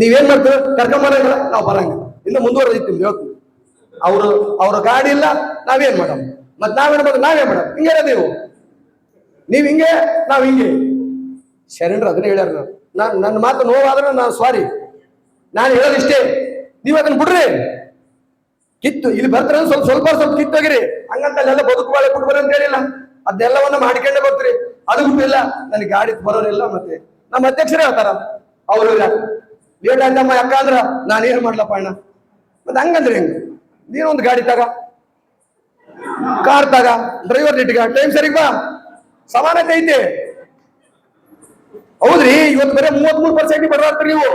ನೀವೇನ್ ಮಾಡ್ತೀರ ಕರ್ಕೊಂಬರಂಗಿಲ್ಲ, ನಾವು ಬರಂಗಿಲ್ಲ. ಇನ್ನು ಮುಂದುವರೆದಿತ್ತು ಹೇಳ್ತೀವಿ. ಅವ್ರ ಗಾಡಿ ಇಲ್ಲ, ನಾವೇನ್ ಮಾಡಮ್, ಮತ್ ನಾವೇನ್ ಮಾಡಮ್, ಹಿಂಗೆ ನೀವ್ ಹಿಂಗೆ ನಾವ್ ಹಿಂಗೆ. ಶರಣರು ಅದನ್ನ ಹೇಳ್ಯಾರ. ನನ್ನ ಮಾತು ನೋವಾದ್ರೆ ನಾನು ಸಾರಿ, ನಾನು ಹೇಳೋದಿಷ್ಟೇ, ನೀವ್ ಅದನ್ನ ಬಿಡ್ರಿ. ಕಿತ್ತು ಇಲ್ಲಿ ಬರ್ತಾರೆ ಸ್ವಲ್ಪ ಕಿತ್ತೋಗಿರಿ, ಹಂಗಂತ ಅಲ್ಲೆಲ್ಲ ಬದುಕು ಬಾಳೆ ಬಿಟ್ಬರಿ ಅಂತ ಹೇಳಿಲ್ಲ. ಅದೆಲ್ಲವನ್ನ ಮಾಡ್ಕೊಂಡೆ ಬರ್ತೀರಿ. ಅದು ಬಿಟ್ಟಿಲ್ಲ, ನನಗೆ ಗಾಡಿ ಬರೋರಿಲ್ಲ. ಮತ್ತೆ ನಮ್ಮ ಅಧ್ಯಕ್ಷರೇ ಹೇಳ್ತಾರ, ಅವ್ರು ಲೇಟ್ ಆಯ್ತಮ್ಮ ಯಾಕ ಅಂದ್ರ ನಾನೇನ್ ಮಾಡ್ಲಪ್ಪ ಅಣ್ಣ. ಮತ್ತೆ ಹಂಗಂದ್ರಿ ಹೆಂಗ, ನೀನೊಂದು ಗಾಡಿ ತಗ, ಕಾರ್ ತಗ, ಡ್ರೈವರ್ ಇಟ್ಗ, ಟೈಮ್ ಸರಿಗ್ ಬಾ, ಸಮಾನತೆ ಐತೆ. ಹೌದ್ರಿ, ಇವತ್ತು ಬರೀ 33% ಬಡವಾಗ್ತೀರಿ ನೀವು.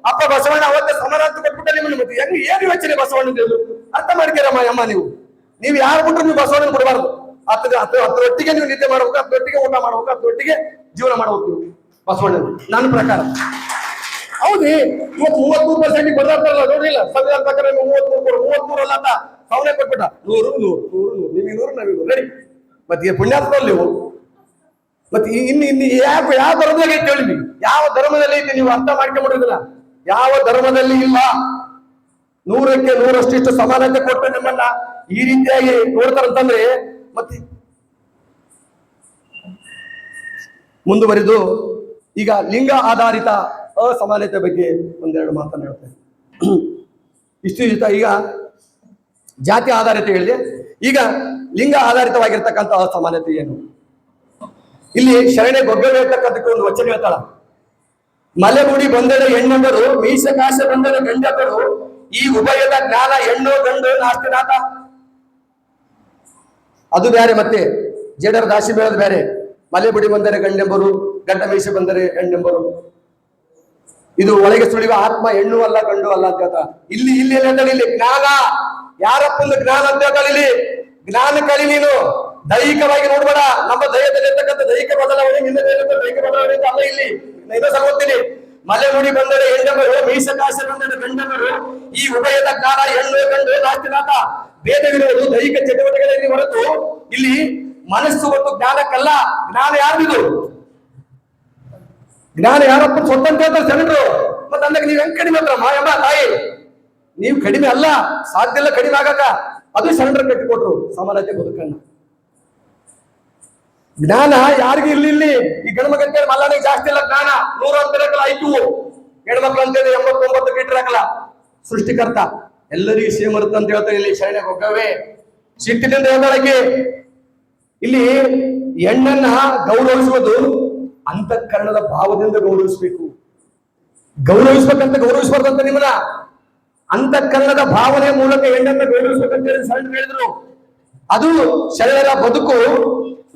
ಅಪ್ಪ ಬಸವಣ್ಣ ಅವತ್ತೇ ಸಮಾನತೆ ಕೊಟ್ಬಿಟ್ಟ ನಿಮ್ಮನ್ನ. ಮತ್ತೆ ಹೆಂಗ್ ಏನ್ ಯೋಚನೆ ಬಸವಣ್ಣ ಅರ್ಥ ಮಾಡ್ತೀರಮ್ಮ ಅಮ್ಮ. ನೀವು ಯಾರು ಬಿಟ್ರು ನೀವು ಬಸವಣ್ಣನ ಬಿಡಬಾರ್ದು. ಹತ್ತರೊಟ್ಟಿಗೆ ನೀವು ನಿದ್ದೆ ಮಾಡ್ಬೇಕು, ಹತ್ತರೊಟ್ಟಿಗೆ ಊಟ ಮಾಡ್ಬೇಕು, ಹತ್ತರೊಟ್ಟಿಗೆ ಜೀವನ ಮಾಡ್ಬೇಕು ನೀವು ಬಸವಣ್ಣ ನನ್ನ ಪ್ರಕಾರ. ಹೌದ್ರಿ, ಇವತ್ತು 33% ಬಡದಾಡ್ತಾರಲ್ಲ ನೋಡ್ರಿಲ್ಲ. ಸಂವಿಧಾನ ಪ್ರಕಾರ 33 ಅಲ್ಲ ಅಂತ ಸವನೆ ಕೊಟ್ಬಿಟ್ಟ. 100 ನಿಮಗೆ 100 ನಮಗೆ ರೆಡಿ. ಮತ್ತೆ ಪುಣ್ಯಾತ್ಮಲ್ಲಿ ನೀವು ಮತ್ತೆ ಇನ್ನು ಯಾವ ಧರ್ಮದಲ್ಲಿ ಐತೆ ಹೇಳಿ, ಯಾವ ಧರ್ಮದಲ್ಲಿ ಐತಿ ನೀವು ಅರ್ಥ ಮಾಡ್ಕೊಂಡ್ಬಿಡುದಿಲ್ಲ. ಯಾವ ಧರ್ಮದಲ್ಲಿ ಇಲ್ಲ. 100ಕ್ಕೆ 100ರಷ್ಟಿಷ್ಟು ಸಮಾನತೆ ಕೊಟ್ಟು ನಮ್ಮನ್ನ ಈ ರೀತಿಯಾಗಿ ನೋಡ್ತಾರಂತಂದ್ರೆ ಮತ್ತೆ ಮುಂದುವರಿದು ಈಗ ಲಿಂಗ ಆಧಾರಿತ ಅಸಮಾನತೆ ಬಗ್ಗೆ ಒಂದೆರಡು ಮಾತನ್ನು ಹೇಳ್ತೇನೆ. ಇಷ್ಟು ಈಗ ಜಾತಿ ಆಧಾರಿತ ಹೇಳಿದೆ. ಈಗ ಲಿಂಗ ಆಧಾರಿತವಾಗಿರ್ತಕ್ಕಂಥ ಅಸಮಾನತೆ ಏನು? ಇಲ್ಲಿ ಶರಣೆ ಗೊಗ್ಗಲು ಹೇಳ್ತಕ್ಕಂಥಕ್ಕೆ ಒಂದು ವಚನ ಹೇಳ್ತಾಳ. ಮಲೆಗುಡಿ ಬಂದಡ ಹೆಣ್ಣಂದರು, ಮೀಸಕಾಶ ಬಂದಡ ಗಂಡದರು, ಈ ಉಭಯದ ಜ್ಞಾನ ಹೆಣ್ಣು ಗಂಡು ನಾಸ್ತಿನಾಥ. ಅದು ಬೇರೆ. ಮತ್ತೆ ಜಡರ ದಾಸಿ ಬೇಳದ ಬೇರೆ. ಮಲೆಗುಡಿ ಬಂದರೆ ಗಂಡೆಂಬರು, ಗಂಡ ಮೀಸೆ ಬಂದರೆ ಹೆಣ್ಣೆಂಬರು. ಇದು ಒಳಗೆ ಸುಳಿಯುವ ಆತ್ಮ ಹೆಣ್ಣು ಅಲ್ಲ ಗಂಡು ಅಲ್ಲ ಅಂತ ಹೇಳ್ತಾ. ಇಲ್ಲಿ ಇಲ್ಲಿ ಜ್ಞಾನ ಯಾರಪ್ಪಂದು ಜ್ಞಾನ ಅಂತ ಹೇಳ್ತಾಳೆ. ಇಲ್ಲಿ ಜ್ಞಾನ ಕಲಿ ನೀನು ದೈಹಿಕವಾಗಿ ನೋಡ್ಬೇಡ. ನಮ್ಮ ದೈಹಿಕದಲ್ಲಿರ್ತಕ್ಕಂಥ ದೈಹಿಕ ಬದಲಾವಣೆ ನಿನ್ನ ದೈಹಿಕ ಬದಲಾವಣೆ ಅಲ್ಲ. ಇಲ್ಲಿ ಇನ್ನೊಂದ್ಸಲ ಓದ್ತೀನಿ. ಮಲೆಗುಡಿ ಬಂದರೆ ಹೆಣ್ಣೆಂಬರು, ಮೀಸಕಾಶ ಬಂದರೆ ಗಂಡಂಬರು, ಈ ಉಭಯದ ಜ್ಞಾನ ಹೆಣ್ಣು ಗಂಡು ನಾಸ್ತಿನಾಥ. ಭೇದವಿರುವುದು ದೈಹಿಕ ಚಟುವಟಿಕೆಗಳಲ್ಲಿ ಹೊರತು ಇಲ್ಲಿ ಮನಸ್ಸು ಮತ್ತು ಜ್ಞಾನಕ್ಕಲ್ಲ. ಜ್ಞಾನ ಯಾರಿದು? ಜ್ಞಾನ ಯಾರಪ್ಪ ಸ್ವತಂತ್ರ ಹೇಳ್ತಾರೆ ಶರಣರು. ಮತ್ತೆ ಅಂದಾಗ ನೀವ್ ಹೆಂಗ್ ಕಡಿಮೆ ಹತ್ರ ಮಾಯಮ್ಮ ತಾಯಿ? ನೀವು ಕಡಿಮೆ ಅಲ್ಲ, ಸಾಧ್ಯ ಇಲ್ಲ ಕಡಿಮೆ ಆಗಕ. ಅದು ಶರಣರು ಕಟ್ಟಿಕೊಟ್ರು ಸಮಾನತೆ ಬದುಕನ್ನ. ಜ್ಞಾನ ಯಾರಿಗೂ ಇಲ್ಲಿ ಈ ಗಂಡ್ಮಕ್ಳು ಮಲ್ಲನಿಗೆ ಜಾಸ್ತಿ ಇಲ್ಲ ಜ್ಞಾನ. 100 ಅಂತ ಇರಕಲ್ಲ ಐಕ್ಯೂ. ಹೆಣ್ಮಕ್ಳು ಅಂತೇಳಿ 89 ಇಟ್ಟಿರಕಲ್ಲ. ಸೃಷ್ಟಿಕರ್ತ ಎಲ್ಲರಿಗೂ ಸೇಮ್ ಇರುತ್ತೆ ಅಂತ ಹೇಳ್ತಾರೆ. ಇಲ್ಲಿ ಶರಣೆ ಗೊಗ್ಗವೇ ಸಿಟ್ಟಿನಿಂದ ಹೇಳ್ತಾಳಕ್ಕೆ. ಇಲ್ಲಿ ಹೆಣ್ಣನ್ನ ಗೌರವಿಸುವುದು ಅಂತಃಕರಣದ ಭಾವದಿಂದ ಗೌರವಿಸ್ಬೇಕು. ಗೌರವಿಸ್ಬೇಕಂತ ಗೌರವಿಸ್ಬಾರ್ದಂತ ನಿಮ್ಮನ್ನ ಅಂತಃಕರಣದ ಭಾವನೆ ಮೂಲಕ ಹೆಣ್ಣನ್ನ ಗೌರವಿಸ್ಬೇಕಂತ ಹೇಳಿ ಶರಣರು ಹೇಳಿದ್ರು. ಅದು ಶರಣರ ಬದುಕು.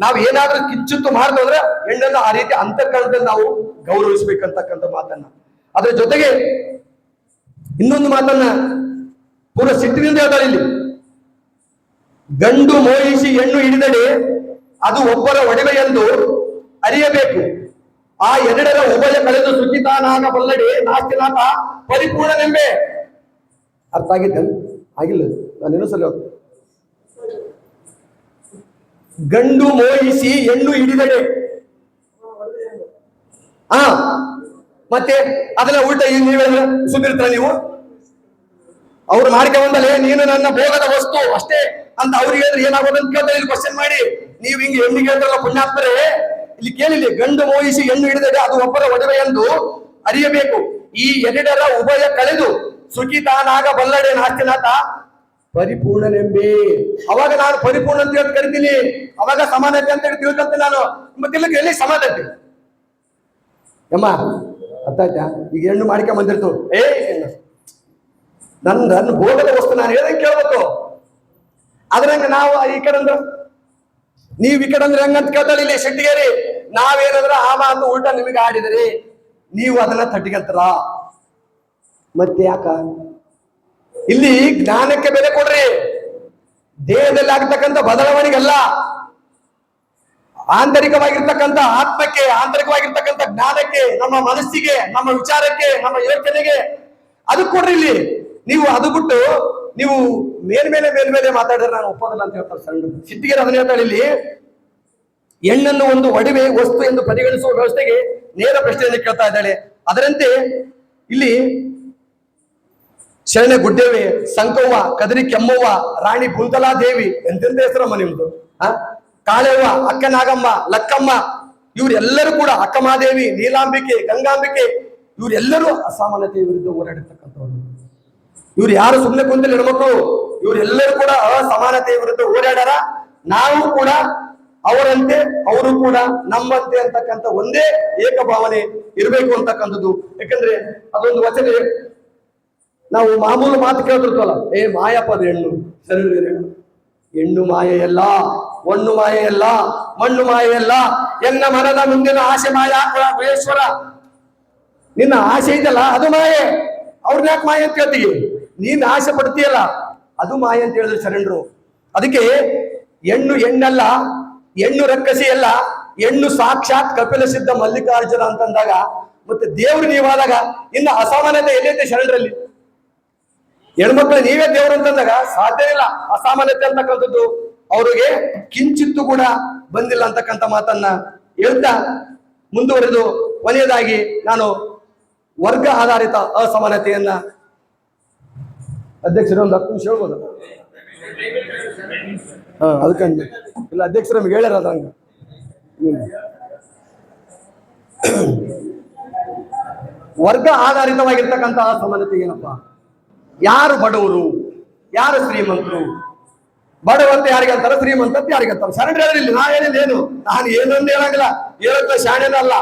ನಾವು ಏನಾದ್ರೂ ಕಿಚ್ಚುತ್ತು ಮಾಡಿದ್ರೆ ಹೆಣ್ಣನ್ನು ಆ ರೀತಿ ಅಂತಃಕರಣದಲ್ಲಿ ನಾವು ಗೌರವಿಸ್ಬೇಕಂತಕ್ಕಂಥ ಮಾತನ್ನ. ಅದ್ರ ಜೊತೆಗೆ ಇನ್ನೊಂದು ಮಾತನ್ನ ಪೂರ ಸಿಟ್ಟಿನಿಂದ ಹೇಳ್ತಾರೆ ಇಲ್ಲಿ. ಗಂಡು ಮೋಹಿಸಿ ಹೆಣ್ಣು ಹಿಡಿದಡೆ ಅದು ಒಬ್ಬರ ಒಡವೆ ಎಂದು ಅರಿಯಬೇಕು. ಆ ಎರಡರ ಉಭಯ ಕಳೆದು ಸುಖಿತಾನಾಗ ಬಲ್ಲಡೆ ನಾಸ್ತಿನಾಥ ಪರಿಪೂರ್ಣನೆಂಬೆ. ಅರ್ಥ ಆಗಿದ್ದ? ಆಗಿಲ್ಲ, ನಾನು ಇನ್ನೊಂದ್ಸಲ ಗಂಡು ಮೋಹಿಸಿ ಹೆಣ್ಣು ಹಿಡಿದಡೆ. ಮತ್ತೆ ಅದನ್ನ ಉಲ್ಟ ನೀವೇ ಸುದ್ದಿರ್ತಾರ ನೀವು. ಅವ್ರು ಮಾಡ್ಕೊಂಬಂದಲೇ ನೀನು ನನ್ನ ಭೋಗದ ವಸ್ತು ಅಷ್ಟೇ ಅಂತ ಅವ್ರಿಗೆ ಹೇಳಿದ್ರೆ ಏನಾಗೋದಂತ ಕೇಳ್ತಾರೆ. ಇಲ್ಲಿ ಕ್ವಶನ್ ಮಾಡಿ ನೀವು ಹಿಂಗೆ ಹೆಣ್ಣಿಗೆ ಹೇಳ್ತಾರಲ್ಲ ಪುಣ್ಯಾತ್ಮರೇ, ಇಲ್ಲಿ ಕೇಳಿಲಿ. ಗಂಡು ಮೋಹಿಸಿ ಹೆಣ್ಣು ಹಿಡಿದರೆ ಅದು ಒಬ್ಬರ ಒಡವೆ ಎಂದು ಅರಿಯಬೇಕು. ಈ ಎರಡರ ಉಭಯ ಕಳೆದು ಸುಖಿತಾನಾಗ ಬಲ್ಲಡೆ ನಾಸ್ತಿನಾಥ ಪರಿಪೂರ್ಣನೆಂಬೆ. ಅವಾಗ ನಾನು ಪರಿಪೂರ್ಣ ಅಂತ ಹೇಳಿ ಕರಿತೀನಿ, ಅವಾಗ ಸಮಾನತೆ ಅಂತ ಹೇಳಿ ತಿಳ್ಕೊಂತೀನಿ ನಾನು. ಮತ್ತೆ ಎಲ್ಲಿ ಸಮಾನತೆ ಯಮ್ಮ ಅರ್ಥ ಆಯ್ತಾ? ಈಗ ಹೆಣ್ಣು ಮಾಡಿಕೆ ಬಂದಿರ್ತು, ನನ್ನ ಭೋಗದ ವಸ್ತು ನಾನು ಹೇಳಂಗೆ ಕೇಳ್ಬೇಕು. ಅದ್ರಂಗ ನಾವು ಈ ಕಡೆ ಅಂದ್ರೆ ನೀವ್ ಈ ಕಡೆ ಅಂದ್ರೆ ಹೆಂಗಂತ ಕೇಳ್ತಾಳೆ ಇಲ್ಲಿ ಶೆಟ್ಟಿಗೇರಿ. ನಾವೇನಂದ್ರ ಆ ಮಾತು ಉಲ್ಟಾ ನಿಮಗೆ ಆಡಿದ್ರಿ, ನೀವು ಅದನ್ನ ತಟ್ಟಿಗಂತರ. ಮತ್ತೆ ಯಾಕ ಇಲ್ಲಿ ಜ್ಞಾನಕ್ಕೆ ಬೆಲೆ ಕೊಡ್ರಿ, ದೇಹದಲ್ಲಿ ಆಗ್ತಕ್ಕಂಥ ಬದಲಾವಣೆಗಲ್ಲ, ಆಂತರಿಕವಾಗಿರ್ತಕ್ಕಂಥ ಆತ್ಮಕ್ಕೆ, ಆಂತರಿಕವಾಗಿರ್ತಕ್ಕಂಥ ಜ್ಞಾನಕ್ಕೆ, ನಮ್ಮ ಮನಸ್ಸಿಗೆ, ನಮ್ಮ ವಿಚಾರಕ್ಕೆ, ನಮ್ಮ ಯೋಚನೆಗೆ ಅದು ಕೊಡ್ರಿ. ಇಲ್ಲಿ ನೀವು ಅದು ಬಿಟ್ಟು ನೀವು ಮೇಲ್ಮೇಲೆ ಮಾತಾಡಿದ್ರೆ ನಾನು ಒಪ್ಪೋದಿಲ್ಲ ಅಂತ ಹೇಳ್ತಾರೆ ಸಣ್ಣ ಸಿಟ್ಟಿಗೆ. ಅದನ್ನ ಹೇಳ್ತಾಳೆ ಇಲ್ಲಿ, ಹೆಣ್ಣನ್ನು ಒಂದು ಒಡವೆ ವಸ್ತು ಎಂದು ಪರಿಗಣಿಸುವ ವ್ಯವಸ್ಥೆಗೆ ನೇರ ಪ್ರಶ್ನೆಯನ್ನು ಕೇಳ್ತಾ ಇದ್ದಾಳೆ. ಅದರಂತೆ ಇಲ್ಲಿ ಶರಣ ಗುಡ್ಡೇವಿ, ಸಂಕವ್ವ, ಕದರಿ ಕೆಮ್ಮವ್ವ, ರಾಣಿ ಕುಂತಲಾದೇವಿ, ಎಂತೆಂತ ಹೆಸರಮ್ಮ ನಿಮ್ದು, ಕಾಳೆವ್ವ, ಅಕ್ಕ ನಾಗಮ್ಮ, ಲಕ್ಕಮ್ಮ, ಇವರೆಲ್ಲರೂ ಕೂಡ, ಅಕ್ಕಮಾದೇವಿ, ನೀಲಾಂಬಿಕೆ, ಗಂಗಾಂಬಿಕೆ, ಇವರೆಲ್ಲರೂ ಅಸಮಾನತೆಯ ವಿರುದ್ಧ ಹೋರಾಡಿರ್ತಕ್ಕಂಥವ್ರು. ಇವ್ರು ಯಾರು ಸುಮ್ಮನೆ ಕುಂತಿಲ್ಲ ಹೆಣ್ಮಕ್ಳು, ಇವರೆಲ್ಲರೂ ಕೂಡ ಅಸಮಾನತೆಯ ವಿರುದ್ಧ ಹೋರಾಡಾರ. ನಾವು ಕೂಡ ಅವರಂತೆ, ಅವರು ಕೂಡ ನಮ್ಮಂತೆ ಅಂತಕ್ಕಂಥ ಒಂದೇ ಏಕಭಾವನೆ ಇರಬೇಕು ಅಂತಕ್ಕಂಥದ್ದು. ಯಾಕಂದ್ರೆ ಅದೊಂದು ವಚನ ನಾವು ಮಾಮೂಲು ಮಾತು ಕೇಳ್ತಿರ್ತವಲ್ಲ, ಮಾಯಪದ ಹೆಣ್ಣು, ಹೆಣ್ಣು ಮಾಯೆಯಲ್ಲ, ಒಣ್ಣು ಮಾಯೆಯಲ್ಲ, ಮಣ್ಣು ಮಾಯೆಯಲ್ಲ, ಎನ್ನ ಮನದ ಮುಂದಿನ ಆಸೆ ಮಾಯ ಮಹೇಶ್ವರ. ನಿನ್ನ ಆಸೆ ಇದೆಯಲ್ಲ ಅದು ಮಾಯೆ, ಅವ್ರನ್ನ ಯಾಕೆ ಮಾಯೆ ಅಂತ ಕೇಳ್ತೀವಿ? ನೀನ್ ಆಸೆ ಪಡ್ತೀಯಲ್ಲ ಅದು ಮಾಯೆ ಅಂತ ಹೇಳಿದ್ರು ಶರಣರು. ಅದಕ್ಕೆ ಹೆಣ್ಣು ಹೆಣ್ಣಲ್ಲ, ಹೆಣ್ಣು ರಕ್ಕಸಿ ಅಲ್ಲ, ಹೆಣ್ಣು ಸಾಕ್ಷಾತ್ ಕಪಿಲ ಸಿದ್ಧ ಮಲ್ಲಿಕಾರ್ಜುನ ಅಂತಂದಾಗ, ಮತ್ತೆ ದೇವ್ರು ನೀವಾದಾಗ ಇನ್ನು ಅಸಮಾನತೆ ಎಲ್ಲೈತೆ ಶರಣರಲ್ಲಿ? ಹೆಣ್ಮಕ್ಳು ನೀವೇ ದೇವ್ರು ಅಂತಂದಾಗ ಸಾಧ್ಯ ಇಲ್ಲ. ಅಸಾಮಾನ್ಯತೆ ಅಂತಕ್ಕಂಥದ್ದು ಅವ್ರಿಗೆ ಕಿಂಚಿತ್ತು ಕೂಡ ಬಂದಿಲ್ಲ ಅಂತಕ್ಕಂಥ ಮಾತನ್ನ ಹೇಳ್ತಾ ಮುಂದುವರೆದು ಕೊನೆಯದಾಗಿ ನಾನು ವರ್ಗ ಆಧಾರಿತ ಅಸಮಾನತೆಯನ್ನ ಅಧ್ಯಕ್ಷರು ಒಂದು 10 ನಿಮಿಷ ಹೇಳ್ಬೋದು. ಅದಕ್ಕಂದ್ರೆ ಇಲ್ಲ ಅಧ್ಯಕ್ಷರು ನಮ್ಗೆ ಹೇಳ್ಯಾರ ಅದಂಗ. ವರ್ಗ ಆಧಾರಿತವಾಗಿರ್ತಕ್ಕಂಥ ಅಸಮಾನತೆ ಏನಪ್ಪ? ಯಾರು ಬಡವರು, ಯಾರು ಶ್ರೀಮಂತರು? ಬಡವಂತ ಯಾರಿಗಂತಾರ, ಶ್ರೀಮಂತ ಅಂತ ಯಾರಿಗಂತಾರ? ಶರಣ ಹೇಳಿಲ್ಲ, ನಾ ಹೇಳಿಲ್ಲ ಏನು, ನಾನು ಏನೊಂದು ಹೇಳಂಗಿಲ್ಲ, ಹೇಳಕ್ಕ ಶಾಣೆನಲ್ಲ.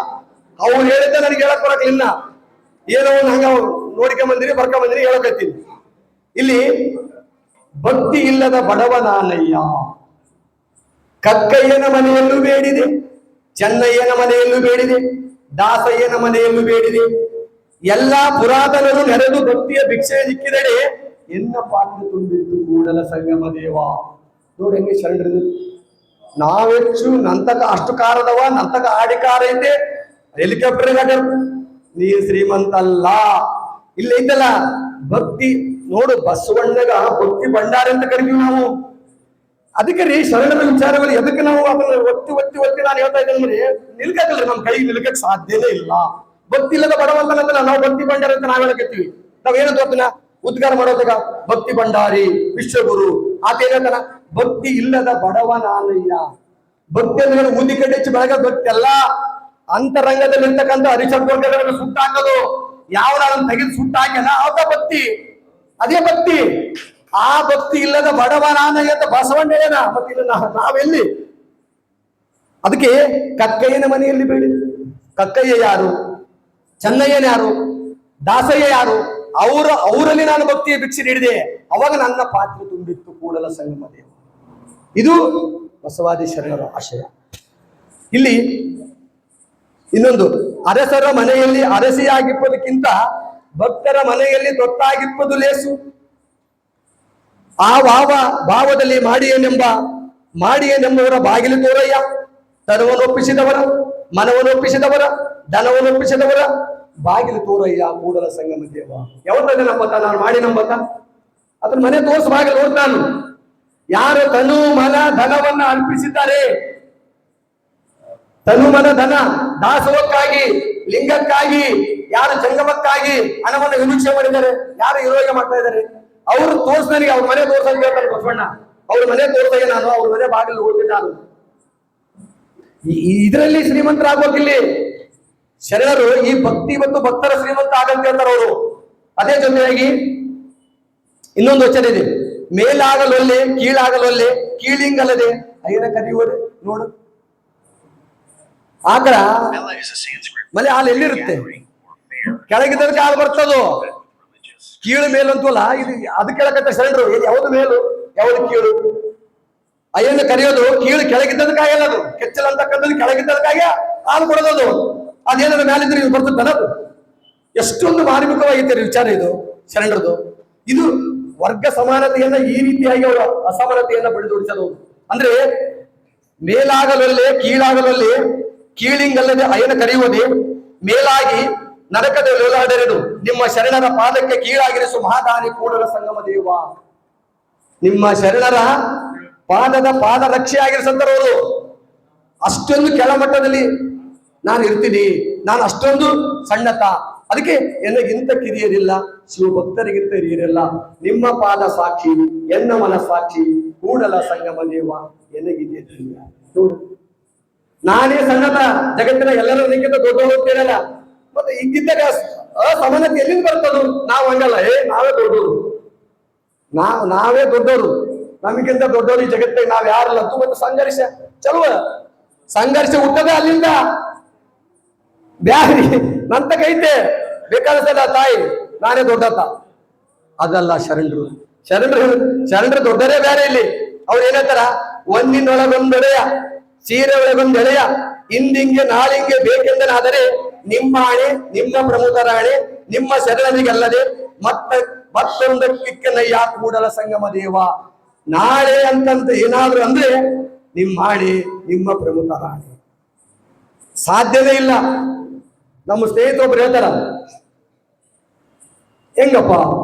ಅವ್ರು ಹೇಳಿದ್ದೆ ನನಗೆ ಹೇಳಕ್ ಬರಕ್ಲಿಲ್ಲ, ಏನೋ ಒಂದು ಹಂಗ ನೋಡ್ಕೊಂಬಂದಿರಿ ಬರ್ಕೊಂಬಂದಿರಿ ಹೇಳಕತ್ತೀನಿ. ಇಲ್ಲಿ ಭಕ್ತಿ ಇಲ್ಲದ ಬಡವ ನಾನಯ್ಯ, ಕಕ್ಕಯ್ಯನ ಮನೆಯಲ್ಲೂ ಬೇಡಿದೆ, ಚೆನ್ನಯ್ಯನ ಮನೆಯಲ್ಲೂ ಬೇಡಿದೆ, ದಾಸಯ್ಯನ ಮನೆಯಲ್ಲೂ ಬೇಡಿದೆ. ಎಲ್ಲಾ ಪುರಾತನರು ನೆರೆದು ಭಕ್ತಿಯ ಭಿಕ್ಷೆ ದಿಕ್ಕಿದಡೆ ಎನ್ನ ಪಾತ್ರೆ ತುಂಬಿತ್ತು ಕೂಡಲ ಸಂಗಮ ದೇವ. ನೋಡಿ ಹೆಂಗೆ ಶರಣರು. ನಾವೆಚ್ಚು ನಂತಕ ಅಷ್ಟು ಕಾರದವ, ನಂತಕ ಆಡಿಕಾರ ಐತೆ, ಹೆಲಿಕಾಪ್ಟರ್ ನೀ ಶ್ರೀಮಂತ ಅಲ್ಲ. ಇಲ್ಲ ಐತಲ್ಲ ಭಕ್ತಿ ನೋಡು, ಬಸವಣ್ಣಗ ಭಕ್ತಿ ಭಂಡಾರ ಅಂತ ಕರಿತೀವಿ ನಾವು. ಅದಕ್ಕೆ ರೀ ಶರಣರ ವಿಚಾರಗಳು ಎದಕ್ಕೆ ನಾವು ಅದನ್ನ ಒತ್ತಿ ಒತ್ತಿ ಒತ್ತಿ ನಾನು ಹೇಳ್ತಾ ಇದ್ದೇನೆ, ನಿಲ್ಕಲ್ಲ ನಮ್ ಕೈ ನಿಲ್ಕಕ್ ಸಾಧ್ಯನೇ ಇಲ್ಲ. ಭಕ್ತಿ ಇಲ್ಲದ ಬಡವಂತನಂತ ನಾವು ಭಕ್ತಿ ಭಂಡಾರ ಅಂತ ನಾವ್ ಹೇಳಕತ್ತೀವಿ. ನಾವೇನಂತ ಗೊತ್ತಿನ ಉದ್ಗಾರ ಮಾಡೋದಾಗ ಭಕ್ತಿ ಭಂಡಾರಿ ವಿಶ್ವಗುರು ಆತೇನಂತಾನ, ಭಕ್ತಿ ಇಲ್ಲದ ಬಡವ ನಾನಯ್ಯ. ಭಕ್ತಿ ಅಂದ್ರೆ ಊದಿ ಕಡೆ ಹೆಚ್ಚು ಬೆಳಗ ಭಕ್ತಿ ಅಲ್ಲ, ಅಂತರಂಗದಲ್ಲಿ ಇರ್ತಕ್ಕಂಥ ಹರಿಶಬ್ದಗಳನ್ನು ಸುಟ್ಟಾಕೋದು. ಯಾವ ಅದನ್ನು ತೆಗೆದು ಸುಟ್ಟಾಕ್ಯನ ಅದ ಭಕ್ತಿ, ಅದೇ ಭಕ್ತಿ. ಆ ಭಕ್ತಿ ಇಲ್ಲದ ಬಡವ ನಾನಯ್ಯ ಅಂತ ಬಸವಣ್ಣನ ಮತ್ತೆ ನಾವೆಲ್ಲಿ? ಅದಕ್ಕೆ ಕಕ್ಕಯ್ಯನ ಮನೆಯಲ್ಲಿ ಬೇಡಿ. ಕಕ್ಕಯ್ಯ ಯಾರು, ಚೆನ್ನಯ್ಯನ ಯಾರು, ದಾಸಯ್ಯ ಯಾರು? ಅವರಲ್ಲಿ ನಾನು ಭಕ್ತಿಯ ಭಿಕ್ಷೆ ನೀಡಿದೆ, ಅವಾಗ ನನ್ನ ಪಾತ್ರೆ ತುಂಬಿತ್ತು ಕೂಡಲ ಸಂಗಮ ದೇವ. ಇದು ಬಸವಾದಿ ಶರಣರ ಆಶಯ. ಇಲ್ಲಿ ಇನ್ನೊಂದು, ಅರಸರ ಮನೆಯಲ್ಲಿ ಅರಸಿಯಾಗಿಪ್ಪದಕ್ಕಿಂತ ಭಕ್ತರ ಮನೆಯಲ್ಲಿ ತೊಟ್ಟಾಗಿಪ್ಪದು ಲೇಸು. ಆ ಭಾವದಲ್ಲಿ ಮಾಡಿಯನೆಂಬವರ ಬಾಗಿಲು ತೋರಯ್ಯ. ತನವನ್ನೊಪ್ಪಿಸಿದವರ, ಮನವನ್ನೊಪ್ಪಿಸಿದವರ, ಧನವನ್ನೊಪ್ಪಿಸಿದವರ ಬಾಗಿಲು ತೋರಯ್ಯ ಕೂಡಲ ಸಂಗಮ ದೇವ. ಯಾವತ್ತದ ನಂಬತ್ತ, ನಾನು ಮಾಡಿ ನಂಬತ್ತ? ಅದನ್ನ ಮನೆ ತೋರ್ಸ ಬಾಗಿಲು ನೋಡ್ ನಾನು. ಯಾರು ತನು ಮನ ಧನವನ್ನ ಅರ್ಪಿಸಿದ್ದಾರೆ, ತನು ಮನ ಧನ ದಾಸವಕ್ಕಾಗಿ, ಲಿಂಗಕ್ಕಾಗಿ, ಯಾರು ಜಂಗಮಕ್ಕಾಗಿ ಹಣವನ್ನು ವಿಮುಕ್ಷೆ ಮಾಡಿದ್ದಾರೆ, ಯಾರು ವಿರೋಧ ಮಾಡ್ತಾ ಇದ್ದಾರೆ, ಅವ್ರು ತೋರ್ಸ್ ನನಗೆ ಅವ್ರ ಮನೆ ತೋರ್ಸಂತ ಹೇಳ್ತಾರೆ ಬಸವಣ್ಣ. ಅವ್ರ ಮನೆ ತೋರ್ಸಾಗೆ ನಾನು ಅವ್ರ ಮನೆ ಬಾಗಿಲು ಹೋಗ್ತೀನಿ ನಾನು. ಇದರಲ್ಲಿ ಶ್ರೀಮಂತರಾಗೋಕಿಲ್ಲಿ ಶರಣರು. ಈ ಭಕ್ತಿ ಮತ್ತು ಭಕ್ತರ ಶ್ರೀಮಂತ ಆಗಂತ ಹೇಳ್ತಾರೆ ಅವರು. ಅದೇ ಜೊತೆಯಾಗಿ ಇನ್ನೊಂದು ವಚನ ಇದೆ, ಮೇಲಾಗಲೊಲ್ಲೆ ಕೀಳಾಗಲೊಲ್ಲೆ ಕೀಳಿಂಗಲ್ಲದೆ ಅಯ್ಯನ ಕರೆಯುವುದೇ ನೋಡು. ಆಕಳ ಮಲೆ ಹಾಲು ಎಲ್ಲಿರುತ್ತೆ? ಕೆಳಗಿದ್ದದಕ್ಕೆ ಹಾಲು ಬರ್ತದೋ. ಕೀಳು ಮೇಲಂತಲ್ಲ ಇದು, ಅದು ಕೆಳಕತ್ತೆ ಶರಣರು. ಯಾವುದು ಮೇಲು ಯಾವುದು ಕೀಳು? ಅಯ್ಯನ ಕರೆಯೋದು ಕೀಳು ಕೆಳಗಿದ್ದದಕ್ಕಾಗಲ್ಲ, ಅದು ಕೆಚ್ಚಲ ಅಂತಕ್ಕಂಥದ್ದು ಕೆಳಗಿದ್ದದಕ್ಕಾಗಿ ಹಾಲು ಕೊಡೋದು. ಅದೇನಾದ್ರು ಮೇಲಿದ್ರೆ ಇದು ಬರ್ತದೆ ಅದು. ಎಷ್ಟೊಂದು ಮಾರ್ಮಿಕವಾಗಿದೆ ವಿಚಾರ ಇದು ಶರಣರದು. ಇದು ವರ್ಗ ಸಮಾನತೆಯನ್ನ ಈ ರೀತಿಯಾಗಿ ಅವರು ಅಸಮಾನತೆಯನ್ನ ಬೆಳೆದೋಡಿಸಲು. ಅಂದ್ರೆ ಮೇಲಾಗಲೊಲ್ಲೆ ಕೀಳಾಗಲೊಲ್ಲೆ ಕೀಳಿಂಗಲ್ಲದೆ ಅಯ್ಯನ ಕರೆಯುವುದೇ ಮೇಲಾಗಿ ನರಕದಲ್ಲಿ ಓಲಾಡರೆದು ನಿಮ್ಮ ಶರಣರ ಪಾದಕ್ಕೆ ಕೀಳಾಗಿರಿಸು ಮಹಾದಾನಿ ಕೂಡಲ ಸಂಗಮ ದೇವ. ನಿಮ್ಮ ಶರಣರ ಪಾದ ರಕ್ಷೆ ಆಗಿರಿಸಂತರವರು. ಅಷ್ಟೊಂದು ಕೆಳಮಟ್ಟದಲ್ಲಿ ನಾನು ಇರ್ತೀನಿ, ನಾನು ಅಷ್ಟೊಂದು ಸಣ್ಣತ, ಅದಕ್ಕೆ ಎನ್ನಗಿಂತ ಕಿರಿಯರಿಲ್ಲ, ಶಿವಭಕ್ತರಿಗಿಂತ ಹಿರಿಯರಿಲ್ಲ. ನಿಮ್ಮ ಪಾದ ಸಾಕ್ಷಿ, ಎನ್ನ ಮನ ಸಾಕ್ಷಿ, ಕೂಡಲ ಸಂಗಮ ದೇವ ಎನ್ನಗಿದೆ. ನೋಡು, ನಾನೇ ಸಣ್ಣತ, ಜಗತ್ತಿನ ಎಲ್ಲರನ್ನಿಂತ ದೊಡ್ಡ ಹೋಗ್ತೀರಲ್ಲ. ಮತ್ತೆ ಇದ್ದಾಗ ಅಸಮಾನತೆ ಎಲ್ಲಿಂದ ಬರ್ತದು? ನಾವು ಹಂಗಲ್ಲ, ನಾವೇ ದೊಡ್ಡವರು, ನಾವೇ ದೊಡ್ಡವರು, ನಮಗಿಂತ ದೊಡ್ಡವರು ಈ ಜಗತ್ತಿಗೆ ನಾವ್ ಯಾರಲ್ಲ. ಮತ್ತೆ ಸಂಘರ್ಷ ಚಲುವ ಸಂಘರ್ಷ ಹುಟ್ಟದ ಅಲ್ಲಿಂದ. ಬ್ಯಾರಿ ನಂತ ಕೈತೆ ಬೇಕಾದ ತಾಯಿ ನಾನೇ ದೊಡ್ಡತ, ಅದಲ್ಲ ಶರಣರು. ಶರಣರು ದೊಡ್ಡರೇ ಬೇರೆ. ಇಲ್ಲಿ ಅವ್ರು ಏನಂತಾರ, ಒಂದಿನೊಳಗೊಂದೆಳೆಯ ಸೀರೆ ಒಳಗೊಂದು ಎಳೆಯ ಇಂದಿಂಗೆ ನಾಳಿಂಗೆ ಬೇಕೆಂದನಾದರೆ ನಿಮ್ಮ ಆಣೆ, ನಿಮ್ಮ ಪ್ರಮುಖರ ಆಣೆ, ನಿಮ್ಮ ಶರಣನಿಗಲ್ಲದೆ ಮತ್ತೊಂದಕ್ಕಿಕ್ಕನಯ್ಯ ಕೂಡಲ ಸಂಗಮ ದೇವ. ನಾಳೆ ಅಂತಂತ ಏನಾದ್ರು ಅಂದ್ರೆ ನಿಮ್ಮ ಆಣೆ, ನಿಮ್ಮ ಪ್ರಮುಖರ ಆಣೆ. ಸಾಧ್ಯವೇ ಇಲ್ಲ. ನಮ್ಮ ಸ್ನೇಹಿತರೊಬ್ರು ಹೇಳ್ತಾರ, ಹೆಂಗಪ್ಪ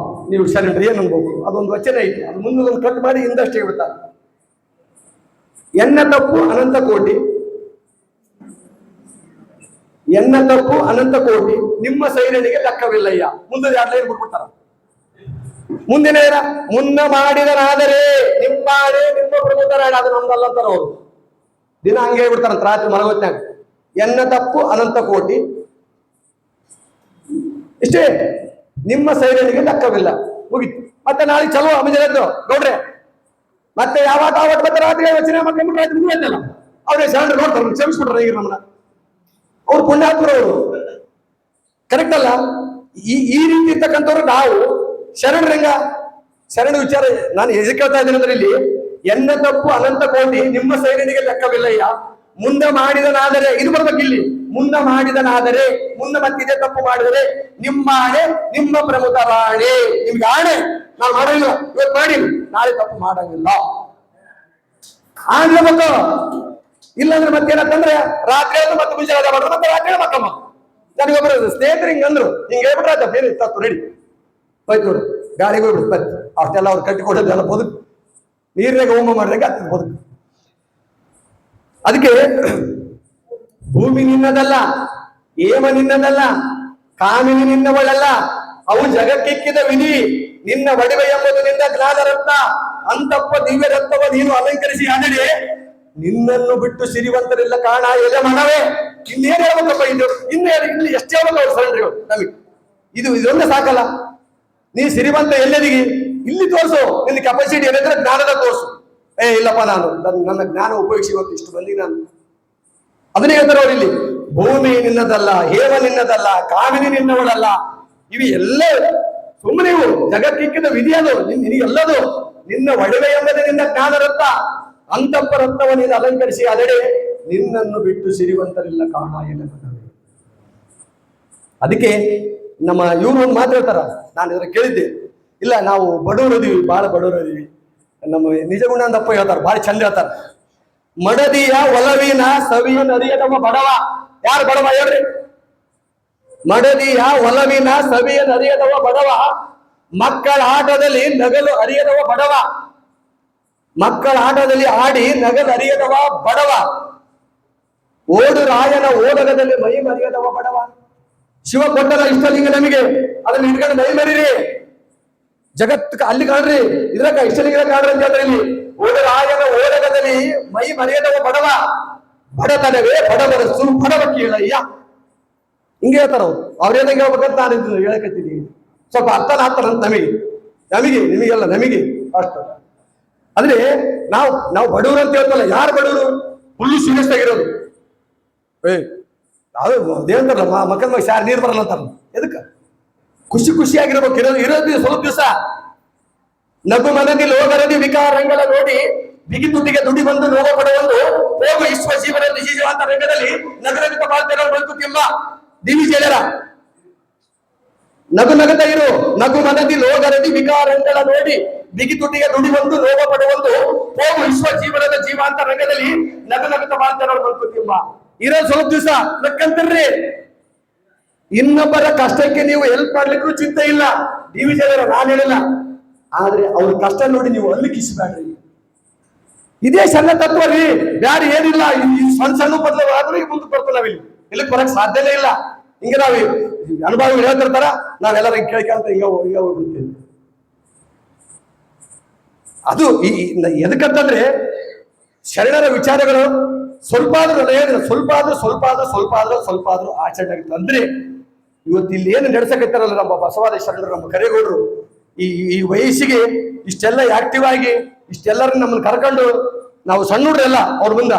ನೀವು ಶರಣರು ಏನ್ ಅನ್ಬೇಕು? ಅದೊಂದು ವಚನ ಐತಿ, ಅದು ಮುಂದೊಂದು ಕಟ್ ಮಾಡಿ ಹಿಂದಷ್ಟೇ ಹೇಳ್ತಾರೆ. ಎನ್ನ ತಪ್ಪು ಅನಂತ ಕೋಟಿ, ಎನ್ನ ತಪ್ಪು ಅನಂತ ಕೋಟಿ, ನಿಮ್ಮ ಸೈರಣಿಗೆ ಲೆಕ್ಕವಿಲ್ಲಯ್ಯ. ಮುಂದೆ ಎರಡು ಲೈನ್ ಬಿಟ್ಬಿಡ್ತಾರ. ಮುಂದಿನ ಮುನ್ನ ಮಾಡಿದನಾದರೆ ನಿಮ್ಮಾಣೆ, ನಿಮ್ಮ ಪ್ರಮುಖರ ಅದು ನಮ್ದಲ್ಲ ಅಂತಾರ ಅವರು. ದಿನ ಹಂಗೆ ಹೇಳ್ಬಿಡ್ತಾರಂತ ರಾತ್ರಿ ಮಲಗೊತ್ನಾಗ. ಎನ್ನ ತಪ್ಪು ಅನಂತ ಕೋಟಿ, ಇಷ್ಟೇ, ನಿಮ್ಮ ಸೈರಣಿಗೆ ಲೆಕ್ಕವಿಲ್ಲ. ಮುಗಿತು. ಮತ್ತೆ ನಾಳೆ ಚಲೋ ಮುಂಜಾನೆ ಗೌಡ್ರೆ ಮತ್ತೆ ಯಾವತ್ತು ಮತ್ತೆ ರಾತ್ರಿ ವಚನ ಮಕ್ಕಳು ಅವ್ರೇ ಶರಣರು ನೋಡ್ತಾರೆ, ಕ್ಷಮಿಸ್ಬಿಟ್ರೆ ಈಗ ನಮ್ಮನ್ನ. ಅವ್ರು ಪುಣ್ಯಾತ್ಮರು, ಅವರು ಕರೆಕ್ಟ್ ಅಲ್ಲ. ಈ ರೀತಿ ಇರ್ತಕ್ಕಂಥವ್ರು ನಾವು ಶರಣರಂಗ ಶರಣ ವಿಚಾರ. ನಾನು ಎದಕ್ಕೆ ಹೇಳ್ತಾ ಇದ್ದೇನೆ ಅಂದ್ರೆ, ಇಲ್ಲಿ ಎನ್ನ ತಪ್ಪು ಅನಂತ ಕೋಟಿ, ನಿಮ್ಮ ಸೈರಣಿಗೆ ಲೆಕ್ಕವಿಲ್ಲಯ್ಯ. ಮುಂದೆ ಮಾಡಿದನಾದರೆ ಇದು ಬರ್ಬೇಕು ಇಲ್ಲಿ, ಮುಂದೆ ಮಾಡಿದನಾದರೆ, ಮುಂದೆ ಮತ್ತಿದೆ ತಪ್ಪು ಮಾಡಿದರೆ ನಿಮ್ಮ ಆಣೆ, ನಿಮ್ಮ ಪ್ರಮುಖರ ಆಣೆ. ನಿಮ್ಗೆ ಆಣೆ, ನಾನು ಮಾಡಿಲ್ಲ, ಇವತ್ತು ಮಾಡಿ, ನಾಳೆ ತಪ್ಪು ಮಾಡಂಗಿಲ್ಲ ಆಗ್ಲೇಬೇಕು. ಇಲ್ಲಾಂದ್ರೆ ಮತ್ತೇನಂತಂದ್ರೆ ರಾತ್ರಿ ಆದ್ರೂ ಮತ್ತೆ ಮುಂಜಾನೆ ಮಾಡಿದ್ರೆ ಮತ್ತೆ ರಾತ್ರಿ ಮಕ್ಕಮ್ಮ. ನನಗೊಬ್ಬರು ಸ್ನೇಹಿತರು ಹಿಂಗಂದ್ರು, ಹಿಂಗೆ ಹೇಳ್ಬಿಟ್ರೆ ಆಯ್ತು, ಬೇರೆ ತತ್ತು ರೆಡಿ ಹೋಯ್ತು ನೋಡು, ಗಾಳಿಗೆ ಹೋಗ್ಬಿಡು ಬತ್. ಅಷ್ಟೆಲ್ಲ ಅವ್ರು ಕಟ್ಟಿಕೊಡೋದೆಲ್ಲ ಬದುಕು, ನೀರಿನಾಗ ಹೋಮ ಮಾಡಿದಂಗೆ ಆಗ್ತದೆ ಬದುಕು. ಅದಕ್ಕೆ ಭೂಮಿ ನಿನ್ನದಲ್ಲ, ಏಮ ನಿನ್ನದಲ್ಲ, ಕಾಮಿನಿ ನಿನ್ನವಳಲ್ಲ, ಅವು ಜಗಕ್ಕಿಕ್ಕಿದ ವಿಧಿ. ನಿನ್ನ ಒಡವೆ ಎಂಬುದು ನಿನ್ನ ಜ್ಞಾನ ರತ್ನ, ಅಂತಪ್ಪ ದಿವ್ಯ ರತ್ನವ ನೀನು ಅಲಂಕರಿಸಿ ಆದಡೆ ನಿನ್ನನ್ನು ಬಿಟ್ಟು ಸಿರಿವಂತರಿಲ್ಲ ಕಾಣ ಎಲೆ ಮನವೇ. ಇನ್ನೇನು ಹೇಳ್ಬೇಕಪ್ಪ ಇದು? ಇಲ್ಲಿ ಎಷ್ಟು ಹೇಳ್ಬೇಕು ಅವ್ರು ಶರಣರು ನಮಗೆ? ಇದೊಂದೇ ಸಾಕಲ್ಲ. ನೀ ಸಿರಿವಂತ ಎಲ್ಲರಿಗೆ ಇಲ್ಲಿ ತೋರಿಸು, ನಿನ್ನ ಕೆಪಾಸಿಟಿ ಏನಿದ್ರೆ ಜ್ಞಾನದ ತೋರಿಸು. ಇಲ್ಲಪ್ಪ ನಾನು ನನ್ನ ಜ್ಞಾನ ಉಪಯೋಗಿಸಿ ಇವತ್ತು ಇಷ್ಟು ಬಂದಿ ನಾನು. ಅದನ್ನೇ ಹೇಳ್ತಾರೆ ಅವ್ರು ಇಲ್ಲಿ. ಭೂಮಿ ನಿನ್ನದಲ್ಲ, ಹೇಮ ನಿನ್ನದಲ್ಲ, ಕಾಮಿನಿ ನಿನ್ನವಳಲ್ಲ. ಇವು ಎಲ್ಲ ಸುಮ್ಮನೆ ಇವು ಜಗತ್ತಿಕ್ಕಿದ ವಿಧಿ. ಅದು ನಿನಗೆಲ್ಲದು ನಿನ್ನ ಒಡವೆ ಎಂಬುದೇ ನಿನ್ನ ಜ್ಞಾನ ರತ್ನ, ಅಂತಪ್ಪ ರತ್ನವ ನೀನು ಅಲಂಕರಿಸಿ ಅದೆಡೆ ನಿನ್ನನ್ನು ಬಿಟ್ಟು ಸಿರಿವಂತರಿಲ್ಲ ಕಾಣ ಎಲ್ಲ. ಅದಕ್ಕೆ ನಮ್ಮ ಇವ್ರು ಒಂದು ಮಾತು ಹೇಳ್ತಾರ, ನಾನು ಇದರ ಕೇಳಿದ್ದೆ. ಇಲ್ಲ ನಾವು ಬಡವರು ಇದೀವಿ, ಬಹಳ ಬಡವರು ಇದೀವಿ. ನಮ್ಮ ನಿಜಗುಣ ಅಂದಪ್ಪ ಹೇಳ್ತಾರ, ಬಹಳ ಚಂದ ಹೇಳ್ತಾರ. ಮಡದಿಯ ಒಲವಿನ ಸವಿಯನ್ನು ಅರಿಯದವ ಬಡವ. ಯಾರು ಬಡವ ಹೇಳ್ರಿ? ಮಡದಿಯ ಒಲವಿನ ಸವಿಯನ್ನು ಅರಿಯದವ ಬಡವ, ಮಕ್ಕಳ ಆಟದಲ್ಲಿ ನಗಲು ಅರಿಯದವ ಬಡವ. ಮಕ್ಕಳ ಆಟದಲ್ಲಿ ಆಡಿ ನಗಲು ಅರಿಯದವ ಬಡವ. ಓಡು ರಾಯನ ಓಡಗದಲ್ಲಿ ಮೈ ಮರಿಯದವ ಬಡವ. ಶಿವ ಕೊಟ್ಟದ ಇಷ್ಟಲಿಂಗ ನಮಗೆ, ಅದನ್ನ ಹಿಡ್ಕೊಂಡು ಮೈ ಮರಿರಿ. ಜಗತ್ ಅಲ್ಲಿ ಕಾಣ್ರಿ, ಇದ್ರಕ ಇಷ್ಟಲಿಂಗ ಕಾಣ್ರಿ ಅಂತ ಹೇಳ್ತಾರೆ ಇಲ್ಲಿ. ಓಡು ರಾಯನ ಓಡಗದಲ್ಲಿ ಮೈ ಮರಿಯದವ ಬಡವ. ಬಡತನವೇ ಬಡವರಸು ಬಡವ ಕೀಳಯ್ಯ. ಹಿಂಗೆ ಹೇಳ್ತಾರ ಅವ್ರು. ಅವ್ರೇನಾಗ ಹೇಳ್ಬೇಕಂತ ನಾನು ಹೇಳಕತ್ತೀನಿ. ಸ್ವಲ್ಪ ಅರ್ಥನ ಆಗ್ತಾರಂತ ನಮಗೆ ನಿಮಗೆಲ್ಲ ನಮಗೆ ಅಷ್ಟು. ಅಂದ್ರೆ ನಾವು ಬಡವರು ಅಂತ ಹೇಳ್ತಲ್ಲ, ಯಾರು ಬಡವರು? ಫುಲ್ಲು ಸೀರಿಯಸ್ ಆಗಿರೋದು. ಅದೇಂತಾರಲ್ಲ ಮಕ್ಕಳ ಮಗ ಶಾರ್ ನೀರು ಬರಲ್ಲ ಅಂತಾರಲ್ಲ, ಎದಕ್ಕ? ಖುಷಿಯಾಗಿರ್ಬೇಕು. ಇರೋದು ಸ್ವಲ್ಪ ದಿವಸ. ನಗು ಮನದಿ ಲೋಗರದಿ ವಿಕಾರಂಗಳ ನೋಡಿ ಬಿಗಿ ತುಟಿಗೆ ದುಡಿ ಬಂದು ನೋವ ಪಡೆಯಲು ಹೋಗು ವಿಶ್ವ ಜೀವನದ ಜೀವಂತ ರಂಗದಲ್ಲಿ ನಗರವಿತ ಬಾಳ್ತಿರೋ ಬದುಕುತ್ತಿಲ್ಲ. ದಿವಿ ಜಯರ ನಗು ನಗದ ಇರು. ನಗು ಮನದಿ ಲೋಗರದಿ ವಿಕಾರಂಗಳ ನೋಡಿ ಬಿಗಿ ತುಟಿಗೆ ದುಡಿ ಬಂದು ನೋವ ಪಡೆಯಲು ಹೋಗು ವಿಶ್ವ ಜೀವನದ ಜೀವಂತ ರಂಗದಲ್ಲಿ ನಗರವಿತ ಬಾಳ್ತಿರೋ ಬದುಕುತ್ತಿಲ್ಲ. ಇರೋ ಸ್ವಲ್ಪ ದಿವಸ ನಕ್ಕಂತಿರ್ರಿ. ಇನ್ನೊಬ್ಬರ ಕಷ್ಟಕ್ಕೆ ನೀವು ಹೆಲ್ಪ್ ಮಾಡ್ಲಿಕ್ಕೂ ಚಿಂತೆ ಇಲ್ಲ. ದಿವಿ ಜಯರ ನಾನು ಹೇಳಿಲ್ಲ, ಆದ್ರೆ ಅವ್ರ ಕಷ್ಟ ನೋಡಿ ನೀವು ಅಲ್ಲಿ ಕಿಸ್ಬೇಡ್ರಿ. ಇದೇ ಸಣ್ಣ ತತ್ವ ರೀ, ಬ್ಯಾಡ ಏನಿಲ್ಲ. ಸಣ್ಣ ಬದಲಾವ ಆದ್ರೂ ಮುಂದಕ್ಕೆ ಬರ್ತೀವಿ. ನಾವಿಲ್ಲಿ ಇಲ್ಲಿಗೆ ಬರಕ್ ಸಾಧ್ಯನೇ ಇಲ್ಲ. ಹಿಂಗೆ ನಾವ್ ಅನುಭವಿಗಳು ಹೇಳ್ತಿರ್ತಾರ, ನಾವೆಲ್ಲರ ಕೇಳ್ಕೊಂತ ಈಗ ಹೋಗ್ಬಿಡ್ತೀವಿ. ಅದು ಎದಕ್ಕಂತಂದ್ರೆ ಶರಣರ ವಿಚಾರಗಳು ಸ್ವಲ್ಪ ಆದ್ರೂ ಆಚರಣೆ ಆಗುತ್ತೆ. ಅಂದ್ರೆ ಇವತ್ತು ಇಲ್ಲಿ ಏನು ನಡೆಸಕತ್ತಾರಲ್ಲ ನಮ್ಮ ಬಸವಾದ ಶರಣರು, ನಮ್ಮ ಕರೇಗೌಡರು, ಈ ವಯಸ್ಸಿಗೆ ಇಷ್ಟೆಲ್ಲ ಆಕ್ಟಿವ್ ಆಗಿ ಇಷ್ಟೆಲ್ಲರನ್ನ ನಮ್ಮನ್ನ ಕರ್ಕೊಂಡು, ನಾವು ಸಣ್ಣ ಹುಡ್ರೆಲ್ಲ ಅವ್ರ ಮುಂದ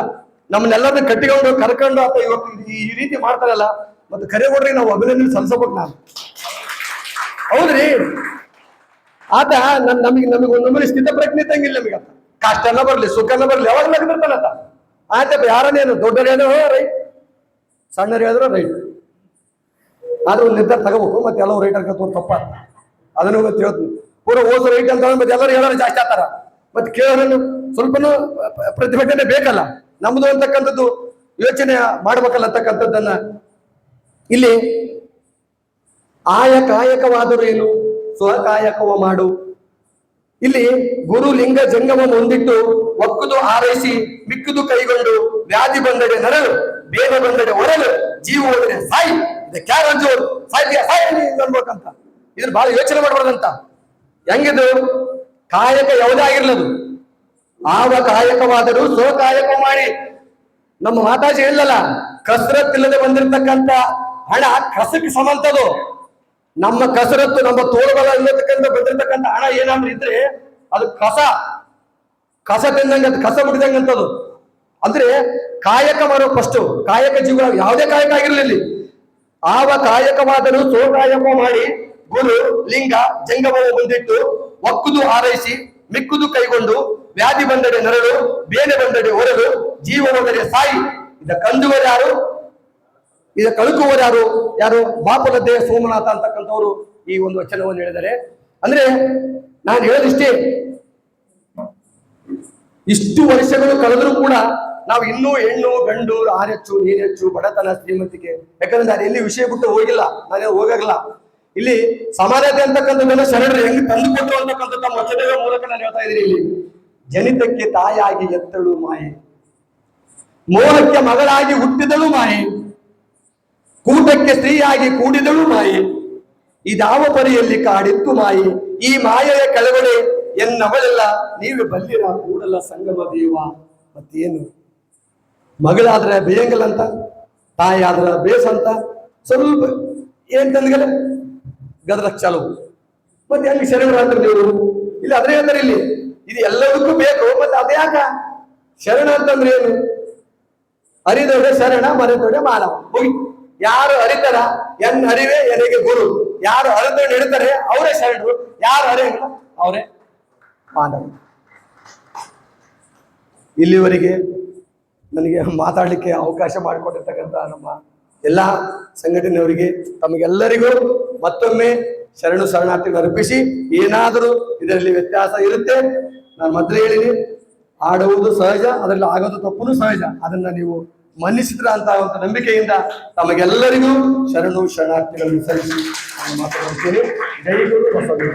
ನಮ್ಮನ್ನೆಲ್ಲರನ್ನ ಕಟ್ಟಿಕೊಂಡು ಕರ್ಕೊಂಡು ಅಥವಾ ಇವತ್ತು ಈ ರೀತಿ ಮಾಡ್ತಾರಲ್ಲ, ಮತ್ತೆ ಕರೇಗೌಡ್ರಿಗೆ ನಾವು ಅಭಿನಂದನೆ ಸಲ್ಲಿಸಬೇಕು. ನಾನು ಹೌದ್ರಿ, ಆತ ನಮಗೆ ಒಂದೊಂದು ಸ್ಥಿತ ಪ್ರಜ್ಞೆ ತಂಗಿಲ್ಲ. ನಮಗೆ ಕಷ್ಟನ ಬರ್ಲಿ ಸುಖನ ಬರ್ಲಿ ಯಾವಾಗ ನಗದಿರ್ತಾನಂತ. ಆಯ್ತಪ್ಪ, ಯಾರನ್ನೇನು ದೊಡ್ಡವ್ರು ಹೇಳಿದ್ರು ರೈಟ್, ಸಣ್ಣರು ಹೇಳಿದ್ರು ರೈಟ್. ಆದ್ರೆ ಒಂದು ನಿರ್ಧಾರ ತಗೋಬೇಕು. ಮತ್ತೆ ಎಲ್ಲರೂ ರೈಟ್ ಅನ್ಕೊಂತ ತಪ್ಪ, ಅದನ್ನು ಮತ್ತೆ ಹೇಳ್ತೀನಿ. ಪೂರ ಓಸು ರೈಟ್ ಅಂತ ಮತ್ತೆ ಎಲ್ಲರೂ ಹೇಳೋರು ಜಾಸ್ತಿ ಆಗ್ತಾರ. ಮತ್ತೆ ಕೇಳೋರು ಸ್ವಲ್ಪನೂ ಪ್ರತಿಭಟನೆ ಬೇಕಲ್ಲ, ನಮ್ದು ಅಂತಕ್ಕಂಥದ್ದು ಯೋಚನೆ ಮಾಡ್ಬೇಕಲ್ಲ ಅಂತಕ್ಕಂಥದ್ದನ್ನ ಇಲ್ಲಿ ಕಾಯಕವಾದರೂ ಏನು ಸ್ವಕಾಯಕವ ಮಾಡು. ಇಲ್ಲಿ ಗುರು ಲಿಂಗ ಜಂಗಮ ಹೊಂದಿಟ್ಟು ಒಕ್ಕುದು ಆರೈಸಿ ಮಿಕ್ಕುದು ಕೈಗೊಂಡು ವ್ಯಾಧಿ ಬಂದಡೆ ನರಳು ಬೇರೆ ಬಂದಡೆ ಒರಳು ಜೀವ ಹೋದರೆ ಸಾಯಿ. ಇದಕ್ಕೆ ಯಾರು ಸಾಯಿ ಅನ್ಬೇಕಂತ ಇದ್ರ ಬಹಳ ಯೋಚನೆ ಮಾಡ್ಬಾರ್ದಂತ. ಹೆಂಗಿದು ಕಾಯಕ ಯಾವುದೇ ಆಗಿರ್ಲದು, ಆವ ಕಾಯಕವಾದರೂ ಸ್ವಕಾಯಕ ಮಾಡಿ. ನಮ್ಮ ಮಾತಾಜಿ ಹೇಳಲ್ಲ, ಕಸರತ್ ಇಲ್ಲದೆ ಬಂದಿರತಕ್ಕಂತ ಹಣ ಕಸಕ್ಕೆ ಸಮಂತದು. ನಮ್ಮ ಕಸರತ್ತು, ನಮ್ಮ ತೋಳುಬಲ ಇಲ್ಲತಕ್ಕಂಥ ಬಂದಿರತಕ್ಕಂಥ ಹಣ ಏನಾದ್ರೂ ಇದ್ರೆ ಅದು ಕಸ ತಿಂದಂಗ, ಕಸ ಬಿಡಿದಂಗಂತದು. ಅಂದ್ರೆ ಕಾಯಕ ಮಾಡೋ ಫಸ್ಟ್, ಕಾಯಕ ಜೀವ ಯಾವುದೇ ಕಾಯಕ ಆಗಿರ್ಲಿಲ್ಲ. ಆವ ಕಾಯಕವಾದರೂ ಸ್ವಕಾಯಕ ಮಾಡಿ ಗುರು ಲಿಂಗ ಜಂಗಮವ ಮುಂದಿಟ್ಟು ಒಕ್ಕುದು ಆರೈಸಿ ಮಿಕ್ಕುದು ಕೈಗೊಂಡು ವ್ಯಾಧಿ ಬಂದಡೆ ನರಳು ಬೇನೆ ಬಂದಡೆ ಹೊರಲು ಜೀವ ಹೋದರೆ ಸಾಯಿ. ಇದ ಕಂದುವರು ಯಾರು, ಇದ ಕಳುಕುವರು ಯಾರು? ಬಾಪುಲದ್ದೇ ಸೋಮನಾಥ ಅಂತಕ್ಕಂಥವ್ರು ಈ ಒಂದು ವಚನವನ್ನು ಹೇಳಿದ್ದಾರೆ. ಅಂದ್ರೆ ನಾನು ಹೇಳೋದಿಷ್ಟೇ, ಇಷ್ಟು ವರ್ಷಗಳು ಕಳೆದರೂ ಕೂಡ ನಾವು ಇನ್ನೂ ಹೆಣ್ಣು ಗಂಡು ಆರೆಚ್ಚು ನೀರೆಚ್ಚು ಬಡತನ ಶ್ರೀಮಂತಿಕೆ, ಯಾಕಂದ್ರೆ ನಾನು ಎಲ್ಲಿ ವಿಷಯ ಬಿಟ್ಟು ಹೋಗಿಲ್ಲ, ನಾನೇ ಹೋಗಲ್ಲ. ಇಲ್ಲಿ ಸಮಾನತೆ ಅಂತಕ್ಕಂಥದ್ದನ್ನ ಶರಣರು ಹೆಂಗ್ ತಂದು ಕೊಟ್ಟರು ಅಂತಕ್ಕಂಥ ತಮ್ಮ ವಚನಗಳ ಮೂಲಕ ನಾನು ಹೇಳ್ತಾ ಇದ್ದೀನಿ. ಇಲ್ಲಿ ಜನಿತಕ್ಕೆ ತಾಯಾಗಿ ಎತ್ತಳು ಮಾಯೆ, ಮೋಹಕ್ಕೆ ಮಗಳಾಗಿ ಹುಟ್ಟಿದಳು ಮಾಯೆ, ಕೂಟಕ್ಕೆ ಸ್ತ್ರೀಯಾಗಿ ಕೂಡಿದಳು ಮಾಯೆ, ಇದಾವ ಪರಿಯಲ್ಲಿ ಕಾಡಿತ್ತು ಮಾಯೆ. ಈ ಮಾಯೆಯ ಕೆಳಗಡೆ ಎನ್ನವಳೆಲ್ಲ ನೀವೇ ಬಲ್ಲಿರ ಕೂಡಲ ಸಂಗಮ ದೇವ. ಮತ್ತೇನು, ಮಗಳಾದ್ರೆ ಬೇಯಂಗಲ್ ಅಂತ, ತಾಯಿ ಆದ್ರ ಬೇಸ್ ಅಂತ, ಸ್ವಲ್ಪ ಏನ್ ತಂದ್ಗಲ್ಲ ಗದರ ಚಾಲು. ಮತ್ತೆ ಹೆಂಗ್ ಶರಣರ ಅಂದ್ರೆ ನೀವು ಇಲ್ಲಿ ಅದ್ರೆ ಹೇಳ್ತಾರೆ, ಇಲ್ಲಿ ಇದು ಎಲ್ಲದಕ್ಕೂ ಬೇಕು. ಮತ್ತೆ ಅದ್ಯಾಕ ಶರಣ ಅಂತಂದ್ರೆ ಏನು? ಅರಿದೊಡೆ ಶರಣ, ಮರೆತೊಡೆ ಮಾನವ. ಹೋಗಿ ಯಾರು ಅರಿತಾರ ಎನ್ ಅರಿವೆ ಎನೆಗೆ ಗುರು. ಯಾರು ಅರಿದೊಡೆ ಇಡ್ತಾರೆ ಅವರೇ ಶರಣರು, ಯಾರು ಅರಿಯಲ್ಲ ಅವರೇ ಮಾನವ. ಇಲ್ಲಿವರೆಗೆ ನನಗೆ ಮಾತಾಡ್ಲಿಕ್ಕೆ ಅವಕಾಶ ಮಾಡಿಕೊಟ್ಟಿರ್ತಕ್ಕಂಥ ನಮ್ಮ ಎಲ್ಲಾ ಸಂಘಟನೆಯವರಿಗೆ, ತಮಗೆಲ್ಲರಿಗೂ ಮತ್ತೊಮ್ಮೆ ಶರಣಾರ್ಥಿಗಳು ಅರ್ಪಿಸಿ, ಏನಾದರೂ ಇದರಲ್ಲಿ ವ್ಯತ್ಯಾಸ ಇರುತ್ತೆ. ನಾನು ಮೊದಲೇ ಹೇಳಿನಿ, ಆಡುವುದು ಸಹಜ, ಅದರಲ್ಲಿ ಆಗೋದು ತಪ್ಪು ಸಹಜ. ಅದನ್ನ ನೀವು ಮನ್ನಿಸಿದ್ರ ಅಂತ ಒಂದು ನಂಬಿಕೆಯಿಂದ ತಮಗೆಲ್ಲರಿಗೂ ಶರಣಾರ್ಥಿಗಳನ್ನು ಸಲ್ಲಿಸಿ ನಾನು ಮಾತಾಡ್ತೇನೆ. ಜೈ ಗುರು ಬಸವಣ್ಣ.